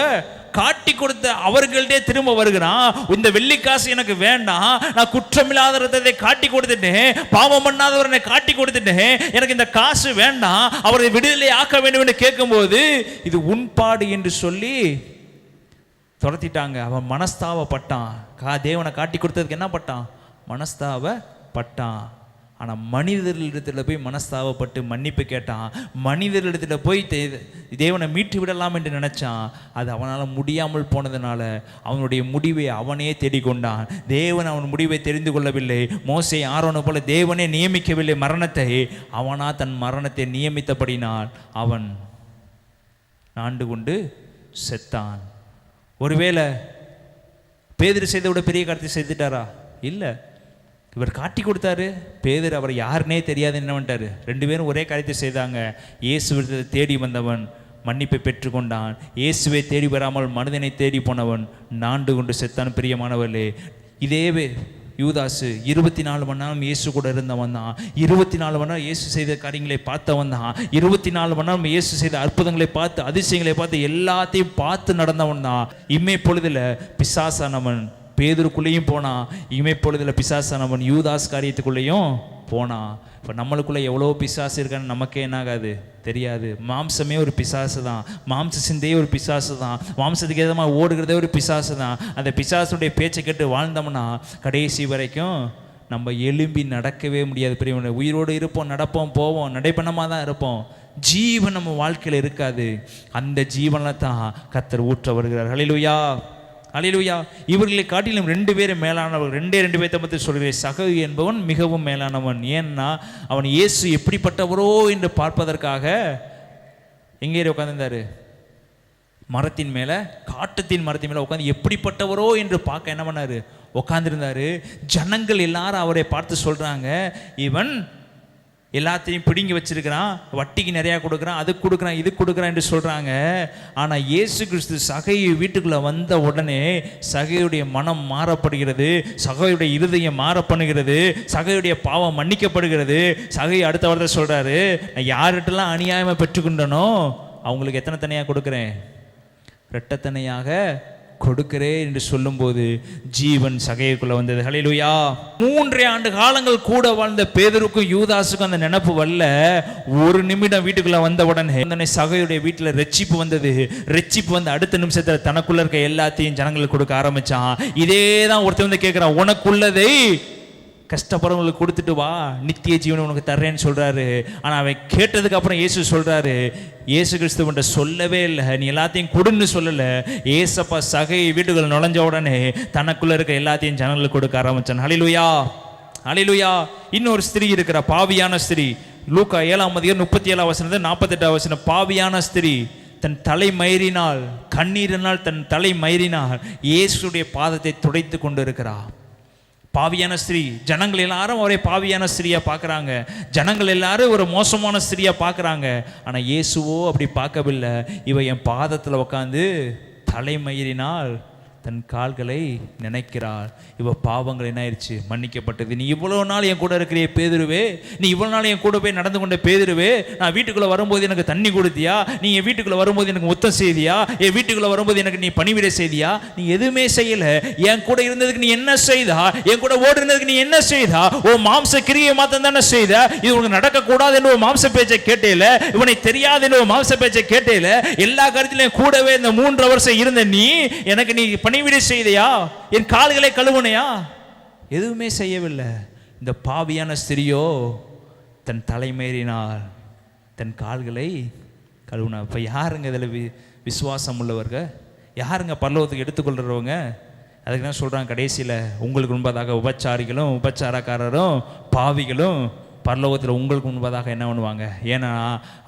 காட்டி கொடுத்த அவர்கள்டே திரும்ப வருகிறான். இந்த வெள்ளிக்காசு எனக்கு வேண்டாம், நான் குற்றமில்லாத இரத்தத்தை காட்டி கொடுத்துட்டேன், பாவம் பண்ணாதவரை காட்டி கொடுத்துட்டேன், எனக்கு இந்த காசு வேண்டாம், அவரை விடுதலை ஆக்க வேண்டும் என்று கேட்கும்போது இது உன்பாடு என்று சொல்லி துரத்திட்டாங்க. அவன் மனஸ்தாபப்பட்டான். தேவனை காட்டி கொடுத்ததுக்கு என்ன பட்டான்? மனஸ்தாபப்பட்டான். ஆனால் மனிதர்களிடத்தில் போய் மனஸ்தாபப்பட்டு மன்னிப்பு கேட்டான். மனிதர்களிடத்தில் போய் தேவனை மீட்டு விடலாம் என்று நினச்சான். அது அவனால் முடியாமல் போனதுனால அவனுடைய முடிவை அவனே தேடிக்கொண்டான். தேவன் அவன் முடிவை தெரிந்து கொள்ளவில்லை. மோசே ஆரோனை போல தேவனே நியமிக்கவில்லை மரணத்தை. அவனா தன் மரணத்தை நியமித்தபடினால் அவன் ஆண்டு கொண்டு செத்தான். ஒருவேளை பேதுரு செய்த விட பெரிய காரியத்தை செய்துட்டாரா? இல்லை. இவர் காட்டி கொடுத்தாரு. பேதுரு அவர் யாருன்னே தெரியாது என்ன பண்ணிட்டாரு. 2 பேரும் ஒரே காரியத்தை செய்தாங்க. இயேசுவை தேடி வந்தவன் மன்னிப்பை பெற்றுக்கொண்டான். இயேசுவை தேடி வராமல் மனிதனை தேடி போனவன் நாண்டு கொண்டு செத்தான். பிரியமானவர்களே, இதே யூதாசு 24 மணி நேரம் இயேசு கூட இருந்தவன் தான். 24 மணி நேரம் இயேசு செய்த காரியங்களை பார்த்தவன் தான். 24 மணி நேரம் இயேசு செய்த அற்புதங்களை பார்த்து அதிசயங்களை பார்த்து எல்லாத்தையும் பார்த்து நடந்தவன் தான். இம்மை பொழுதுல பிசாசானவன் பேதுருக்குள்ளேயும் போனான். இமை பொழுதுல பிசாசானவன் யூதாஸ் காரியத்துக்குள்ளேயும் போனான். இப்போ நம்மளுக்குள்ளே எவ்வளோ பிசாசு இருக்கான்னு நமக்கே என்னாகாது, தெரியாது. மாம்சமே ஒரு பிசாசு தான். மாம்ச சிந்தையே ஒரு பிசாசு தான். மாம்சத்துக்கு எதமாக ஓடுகிறதே ஒரு பிசாசு தான். அந்த பிசாசுடைய பேச்சை கேட்டு வாழ்ந்தோம்னா கடைசி வரைக்கும் நம்ம எழும்பி நடக்கவே முடியாது. பெரியவங்க உயிரோடு இருப்போம், நடப்போம், போவோம், நடைபெண்ணமாக தான் இருப்போம். ஜீவன் நம்ம வாழ்க்கையில் இருக்காது. அந்த ஜீவனில் தான் கர்த்தர் ஊற்ற வருகிறார். ஹல்லேலூயா, அல்லேலூயா. இவர்களை காட்டிலும் 2 பேரும் மேலானவர்கள். 2 பேர்த்த பற்றி சொல்கிறேன். சகவி என்பவன் மிகவும் மேலானவன். ஏன்னா அவன் இயேசு எப்படிப்பட்டவரோ என்று பார்ப்பதற்காக எங்கே உட்கார்ந்திருந்தாரு? மரத்தின் மேலே, காட்டத்தின் மரத்தின் மேலே உட்காந்து எப்படிப்பட்டவரோ என்று பார்க்க என்ன பண்ணாரு? உட்கார்ந்திருந்தாரு. ஜனங்கள் எல்லாரும் அவரை பார்த்து சொல்றாங்க, இவன் எல்லாத்தையும் பிடுங்கி வச்சிருக்கிறான், வட்டிக்கு நிறையா கொடுக்குறான், அது கொடுக்குறான், இது கொடுக்குறான் என்று சொல்கிறாங்க. ஆனால் இயேசு கிறிஸ்து சகையை வீட்டுக்குள்ளே வந்த உடனே சகையுடைய மனம் மாறப்படுகிறது, சகையுடைய இருதயம் மாற பண்ணுகிறது, சகையுடைய பாவம் மன்னிக்கப்படுகிறது. சகை அடுத்த வார்த்தை சொல்கிறாரு, நான் யார்கிட்டலாம் அநியாயமாக பெற்றுக்கொண்டனோ அவங்களுக்கு எத்தனை தனியாக கொடுக்குறேன்? 2 தனியாக கொடுக்கிறேன் என்று சொல்லும்போது ஜீவன் சகைக்குள்ள வந்தது. ஹல்லேலூயா. 3 ஆண்டு காலங்கள் கூட வாழ்ந்த பேதுருக்கும் யூதாசுக்கும் அந்த நினைப்பு வரல. ஒரு நிமிடம் வீட்டுக்குள்ள வந்த உடனே சகையுடைய வீட்டில் ரட்சிப்பு வந்தது. ரட்சிப்பு வந்து அடுத்த நிமிஷத்துல தனக்குள்ள இருக்க எல்லாத்தையும் ஜனங்களுக்கு கொடுக்க ஆரம்பிச்சான். இதே தான் ஒருத்தர் வந்து கேட்கிறான், உனக்குள்ளதை கஷ்டப்படுறவங்களுக்கு கொடுத்துட்டு வா, நித்திய ஜீவனை உனக்கு தர்றேன்னு சொல்றாரு. ஆனா அவன் கேட்டதுக்கு அப்புறம் இயேசு சொல்றாரு, இயேசு கிறிஸ்துவன்ட்ட சொல்லவே இல்லை, நீ எல்லாத்தையும் கொடுன்னு சொல்லல. ஏசப்பா சகை வீட்டுக்குள்ள நுழைஞ்ச உடனே தனக்குள்ள இருக்க எல்லாத்தையும் ஜனங்களுக்கு கொடுக்க ஆரம்பிச்சான். ஹல்லேலூயா, ஹல்லேலூயா. இன்னொரு ஸ்திரீ இருக்கிற பாவியான ஸ்திரீ, லூக்கா 7:37 48 பாவியான ஸ்திரீ தன் தலை மயிரினால், கண்ணீரினால் தன் தலை மயிரினால் இயேசுடைய பாதத்தை துடைத்து கொண்டு இருக்கிறார். பாவியான ஸ்திரீ. ஜனங்கள் எல்லாரும் அவரை பாவியான ஸ்திரீயா பார்க்குறாங்க. ஜனங்கள் எல்லாரும் ஒரு மோசமான ஸ்திரீயா பார்க்குறாங்க. ஆனால் இயேசுவோ அப்படி பார்க்கவில்லை. இவ என் பாதத்தில் உட்காந்து தலைமயிரினால் தன் கால்களை நினைக்கிறார். இவ பாவங்கள் என்ன ஆயிடுச்சு? மன்னிக்கப்பட்டது. நீ இவ்வளோ நாள் என் கூட இருக்கிற பேதுருவே, நீ இவ்வளோ நாள் என் கூட போய் நடந்து கொண்ட பேதுருவே, நான் வீட்டுக்குள்ளே வரும்போது எனக்கு தண்ணி கொடுத்தியா? நீ என் வீட்டுக்குள்ளே வரும்போது எனக்கு முத்தம் செய்தியா? என் வீட்டுக்குள்ளே வரும்போது எனக்கு நீ பணிவிடை செய்தியா? நீ எதுவுமே செய்யலை. என் கூட இருந்ததுக்கு நீ என்ன செய்தா? என் கூட ஓடுனதுக்கு நீ என்ன செய்தா? ஓ மாம்ச கிரியை மாத்தம் தானே செய்த. இது உனக்கு நடக்கக்கூடாது என்று மாம்ச பேச்சை கேட்டேல, இவனை தெரியாது என்று மாம்ச பேச்சை கேட்டேல, எல்லா கருத்திலையும் கூடவே இந்த 3 வருஷம் இருந்த நீ எனக்கு நீ பணிவிடை செய்தையா? என் கால்களை கழுவுனையா? எதுவுமே செய்யவில்லை. இந்த பாவியான ஸ்திரியோ தன் தலைமேறினால் தன் கால்களை கழுவுனா. இப்போ யாருங்க இதில் விசுவாசம் உள்ளவர்கள்? யாருங்க பரலோகத்துக்கு எடுத்துக்கொள்றவங்க? அதுக்கு தான் சொல்கிறாங்க கடைசியில், உங்களுக்கு முன்பதாக உபச்சாரிகளும் உபச்சாரக்காரரும் பாவிகளும் பரலோகத்தில் உங்களுக்கு முன்பதாக என்ன பண்ணுவாங்க? ஏன்னா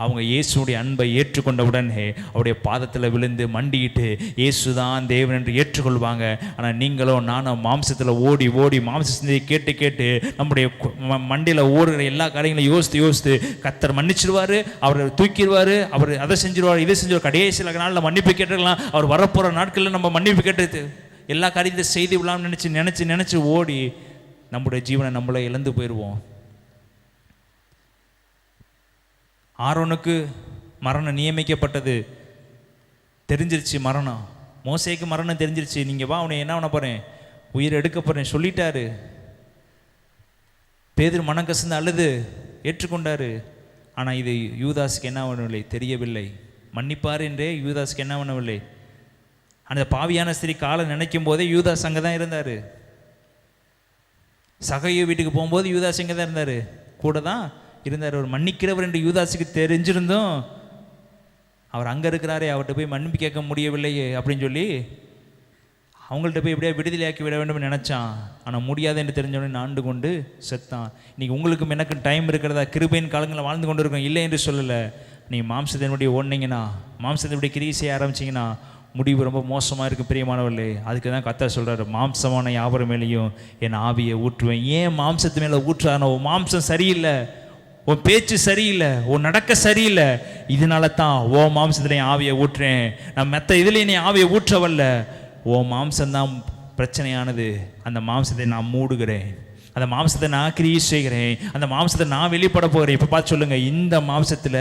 அவங்க இயேசுடைய அன்பை ஏற்றுக்கொண்டவுடனே அவருடைய பாதத்தில் விழுந்து மண்டிட்டு இயேசு தான் தேவன் என்று ஏற்றுக்கொள்வாங்க. ஆனால் நீங்களும் நானும் மாம்சத்தில் ஓடி ஓடி மாம்ச சிந்தையை கேட்டு கேட்டு நம்முடைய மண்டியில் ஓடுகிற எல்லா காரியங்களையும் யோசித்து கர்த்தர் மன்னிச்சிடுவார், அவர் தூக்கிடுவார், அவர் அதை செஞ்சிருவார், இதை செஞ்சிருவார். கடைசி நாளில் மன்னிப்பு கேட்டுக்கலாம். அவர் வரப்போகிற நாட்களில் நம்ம மன்னிப்பு கேட்டு எல்லா காரியத்தை செய்து விடலாம்னு நினச்சி ஓடி நம்முடைய ஜீவனை நம்மளை இழந்து போயிடுவோம். ஆரோனுக்கு மரணம் நியமிக்கப்பட்டது, தெரிஞ்சிருச்சு மரணம். மோசேக்கு மரணம் தெரிஞ்சிருச்சு. நீங்கள் வா, அவனை என்ன பண்ண போகிறேன், உயிரை எடுக்க போகிறேன் சொல்லிட்டாரு. பேதுரு மனம் கசந்து அழுது ஏற்றுக்கொண்டாரு. ஆனால் இது யூதாஸுக்கு என்ன பண்ணவில்லை, தெரியவில்லை. மன்னிப்பார் என்றே யூதாஸுக்கு என்ன பண்ணவில்லை. அந்த பாவியான ஸ்திரீ காலை நினைக்கும் போதே யூதாஸ் அங்கே தான் இருந்தார். சகையோ வீட்டுக்கு போகும்போது யூதாஸ் இங்கே தான் இருந்தார், கூட தான் இருந்தார். அவர் மன்னிக்கிறவர் என்று யூதாஸுக்கு தெரிஞ்சிருந்தோம் அவர் அங்கே இருக்கிறாரே, அவர்கிட்ட போய் மன்னிப்பு கேட்க முடியவில்லையே அப்படின்னு சொல்லி அவங்கள்ட்ட போய் எப்படியா விடுதலையாக்கி விட வேண்டும் நினச்சான். ஆனால் முடியாது என்று தெரிஞ்சவொடனே ஆண்டு கொண்டு செத்தான். இன்றைக்கி உங்களுக்கும் எனக்கும் டைம் இருக்கிறதா? கிருபையின் காலங்களில் வாழ்ந்து கொண்டு இருக்கோம், இல்லை என்று சொல்லலை. நீங்கள் மாம்சத்தினுடைய ஓடினீங்கன்னா, மாம்சத்தினுடைய கிரியை செய்ய ஆரம்பிச்சிங்கன்னா முடிவு ரொம்ப மோசமாக இருக்குது பிரியமானவர்களே. அதுக்கு தான் கர்த்தர் சொல்கிறார், மாம்சமான யாவர் மேலேயும் என் ஆவியை ஊற்றுவேன். ஏன் மாம்சத்து மேலே ஊற்றுறானோ? மாம்சம் சரியில்லை, உன் பேச்சு சரியில்லை, உன் நடக்க சரியில்லை, இதனால தான் ஓ மாம்சத்தில் என் ஆவியை ஊற்றுறேன். நான் மற்ற இதில் நீ ஆவியை ஊற்றவல்ல, ஓ மாம்சம்தான் பிரச்சனையானது. அந்த மாம்சத்தை நான் மூடுகிறேன், அந்த மாம்சத்தை நான் கிரியை செய்கிறேன், அந்த மாம்சத்தை நான் வெளிப்பட போகிறேன். இப்போ பார்த்து சொல்லுங்கள், இந்த மாம்சத்தில்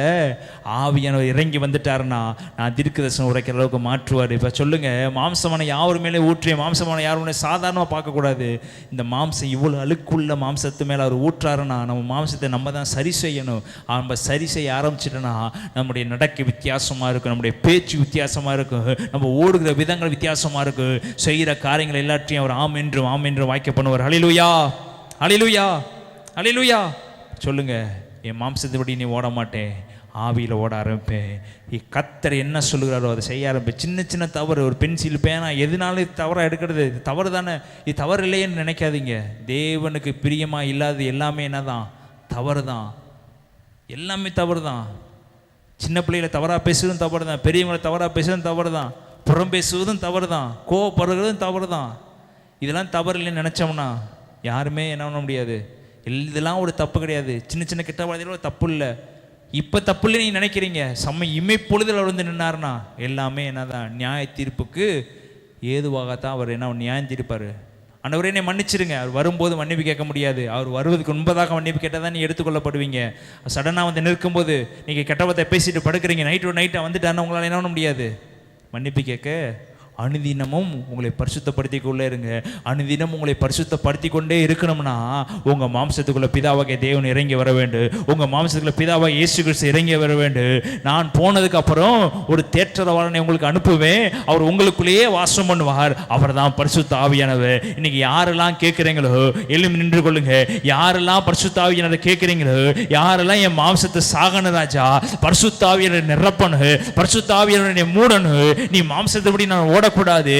ஆவியானவர் இறங்கி வந்துட்டாருன்னா நான் தீர்க்கதரிசனம் உரைக்கிற அளவுக்கு மாற்றுவார். இப்போ சொல்லுங்கள், மாம்சமான யார் மேலே ஊற்றிய மாம்சமான யார் மேலே சாதாரணமாக பார்க்கக்கூடாது. இந்த மாம்சம் இவ்வளோ அழுக்குள்ள மாம்சத்து மேலே அவர் ஊற்றாருன்னா நம்ம மாம்சத்தை நம்ம தான் சரி செய்யணும். நம்ம சரி செய்ய ஆரம்பிச்சிட்டோன்னா நம்முடைய நடக்க வித்தியாசமாக இருக்கும், நம்முடைய பேச்சு வித்தியாசமாக இருக்கும், நம்ம ஓடுகிற விதங்கள் வித்தியாசமாக இருக்கும், செய்கிற காரியங்கள் எல்லாத்தையும் அவர் ஆம் என்றும் வாய்க்க பண்ணுவார். ஹல்லேலூயா, ஹல்லேலூயா, ஹல்லேலூயா. சொல்லுங்க, என் மாம்சத்தைப்படி நீ ஓட மாட்டேன், ஆவியில் ஓட ஆரம்பிப்பேன். கர்த்தர் என்ன சொல்லுகிறாரோ அதை செய்ய ஆரம்பிப்பேன். சின்ன சின்ன தவறு, ஒரு பென்சில் பேனா எதுனாலும் தவறாக எடுக்கிறது, இது தவறு தானே, இது தவறு இல்லைன்னு நினைக்காதீங்க. தேவனுக்கு பிரியமாக இல்லாதது எல்லாமே என்ன தான்? தவறு தான், எல்லாமே தவறு தான். சின்ன பிள்ளைகளை தவறாக பேசுவதும் தவறு தான், பெரியவங்களை தவறாக பேசுவதும் தவறு தான், புறம் பேசுவதும் தவறு தான், கோவப்படுறதும் தவறு தான். இதெல்லாம் தவறு இல்லைன்னு நினச்சோம்னா யாருமே என்ன பண்ண முடியாது. இதெல்லாம் ஒரு தப்பு கிடையாது. சின்ன சின்ன கெட்ட வார்த்தைகளும் தப்பு இல்லை. இப்போ தப்பு இல்லை நீங்கள் நினைக்கிறீங்க, இமைப்பொழுதில் அவர் வந்து நின்னார்னா எல்லாமே என்ன தான்? நியாய தீர்ப்புக்கு ஏதுவாகத்தான் அவர் என்ன நியாயம் தீர்ப்பார். ஆண்டவரே என்னை மன்னிச்சிருங்க. அவர் வரும்போது மன்னிப்பு கேட்க முடியாது. அவர் வருவதுக்கு முன்பதாக மன்னிப்பு கேட்டால் தான் நீ எடுத்துக்கொள்ளப்படுவீங்க. சடனாக வந்து நிற்கும்போது நீங்கள் கெட்டவத்தை பேசிட்டு படுக்கிறீங்க, நைட்டாக வந்துட்டாருன்னா உங்களால் என்ன பண்ண முடியாது? மன்னிப்பு கேட்க அனுதினமும் உங்களை பரிசுத்தப்படுத்திக் கொள்ளே இருங்க. அனுதினம் உங்களை பரிசுத்தப்படுத்தி கொண்டே இருக்கணும்னா உங்க மாம்சத்துக்குள்ள பிதாவாகிய தேவன் இறங்கி வர வேண்டும். உங்க மாம்சத்துக்குள்ள பிதாவாகிய இயேசு கிறிஸ்து இறங்கி வர வேண்டும். நான் போனதுக்கு அப்புறம் ஒரு தேற்றரவாளனை உங்களுக்கு அனுப்புவேன். அவர் உங்களுக்குள்ளேயே வாசம் பண்ணுவார். அவர் தான் பரிசுத்த ஆவியானவர். இன்னைக்கு யாரெல்லாம் கேட்குறீங்களோ எழும்பி நின்று கொள்ளுங்க. யாரெல்லாம் பரிசுத்த ஆவியானவரை கேட்குறீங்களோ, யாரெல்லாம் என் மாம்சத்தை சாகன ராஜா, பரிசுத்த ஆவியானவரை நிரப்பனு, பரிசுத்த ஆவியானவரை மூடனு, நீ மாம்சத்தைப்படி நான் ஓடக்கூடாது,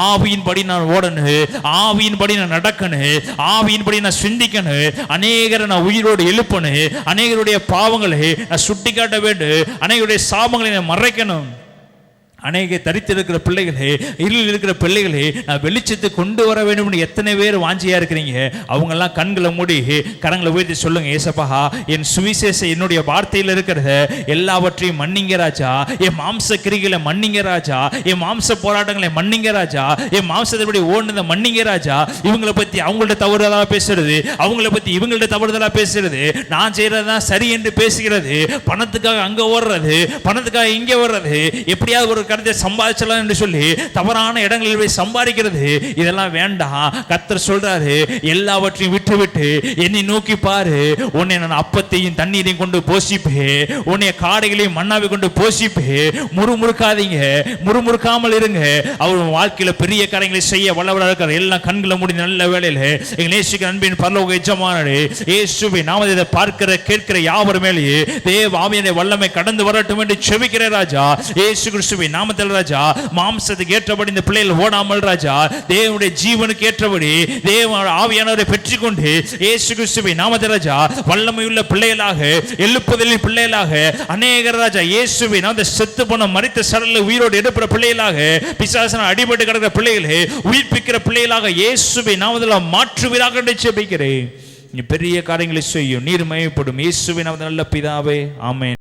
ஆவியின்படி நான் ஓடனு, ஆவியின்படி நான் நடக்கணும், ஆவியின்படி நான் சிந்திக்கணும், அநேகரை நான் உயிரோடு எழுப்பணும், அநேகருடைய பாவங்களை நான் சுட்டி காட்ட வேண்டும், அநேகருடைய சாபங்களை நான் மறைக்கணும். அநேக தரித்திருக்கிற பிள்ளைகளே, இருளில் இருக்கிற பிள்ளைகளே நான் வெளிச்சத்தை கொண்டு வர வேண்டும். எத்தனை பேர் வாஞ்சியா இருக்கிறீங்க? அவங்கெல்லாம் கண்களை மூடி கரங்களை உயர்த்தி சொல்லுங்க, ஏசப்பா என் சுவிசேஷம் என்னுடைய வார்த்தையில் இருக்கிறத எல்லாவற்றையும் மன்னிங்க ராஜா, என் மாம்ச கிரிகளை மன்னிங்க ராஜா, என் மாம்ச போராட்டங்களை மன்னிங்க ராஜா, என் மாம்சத்தை ஓடுனதை மன்னிங்க ராஜா. இவங்களை பத்தி அவங்கள்ட்ட தவறுதலா பேசுறது, அவங்கள பத்தி இவங்கள்ட்ட தவறுதலா பேசுறது, நான் செய்யறதுதான் சரி என்று பேசுகிறது, பணத்துக்காக அங்க ஓடுறது, பணத்துக்காக இங்கே ஓடுறது, எப்படியாவது ஒரு கருத்தை சம்பாதிச்சலாம் என்று சொல்லி தவறான இடங்களில் போய் சம்பாதிக்கிறது, இதெல்லாம் வேண்டாம். கர்த்தர் சொல்றாரு, எல்லாவற்றையும் விட்டு விட்டு என்னை நோக்கி பாரு, உன்னை நான் அப்பத்தையும் தண்ணீரையும் கொண்டு போஷிப்பேன், உன்னை காடைகளையும் மண்ணாவை கொண்டு போஷிப்பேன். முறுமுறுக்காதீங்க, முறுமுறுக்காமல் இருங்க. அவர் வாழ்க்கையில பெரிய காரியங்களை செய்ய வல்லவராக இருக்கிற எல்லாம் கண்களை மூடி நல்ல வேளையில எங்கள் நேசிக்கிற அன்பின் பரலோக எஜமானரே இயேசுவை நாம இதை பார்க்கிற கேட்கிற யாவர் மேலேயே தேவ ஆவியானவருடைய வல்லமை கடந்து வரட்டும் என்று செபிக்கிற ராஜா இயேசு கிறிஸ்துவை நாமத்தில் ராஜா. மாம்சத்துக்கு ஏற்றபடி இந்த பிள்ளைகள் ஓடாமல் ராஜா, தேவனுடைய ஜீவனுக்கு ஏற்றபடி தேவ ஆவியானவரை பெற்றுக்கொண்டு இயேசு கிறிஸ்துவை நாமத்தில் ராஜா வல்லமையுள்ள பிள்ளைகளாக, எழுப்புதலின் பிள்ளைகளாக, அநேகர் ராஜா இயேசுவை நாம செத்து போன மரித்த சடல உயிரோடு எடுக்கிற பிள்ளைகளாக, பிசாசன அடிபட்டு கிடக்கிற பிள்ளைகளே உயிர்ப்பிக்கிற பிள்ளைகளாக இயேசுவை நாமத்தில் மாற்றுவீராக என்று ஜெபிக்கிறேன். நீ பெரிய காரியங்களை செய்யும், நீர் மகிமைப்படும். இயேசுவின் நாமத்தில் நல்ல பிதாவே, ஆமென்.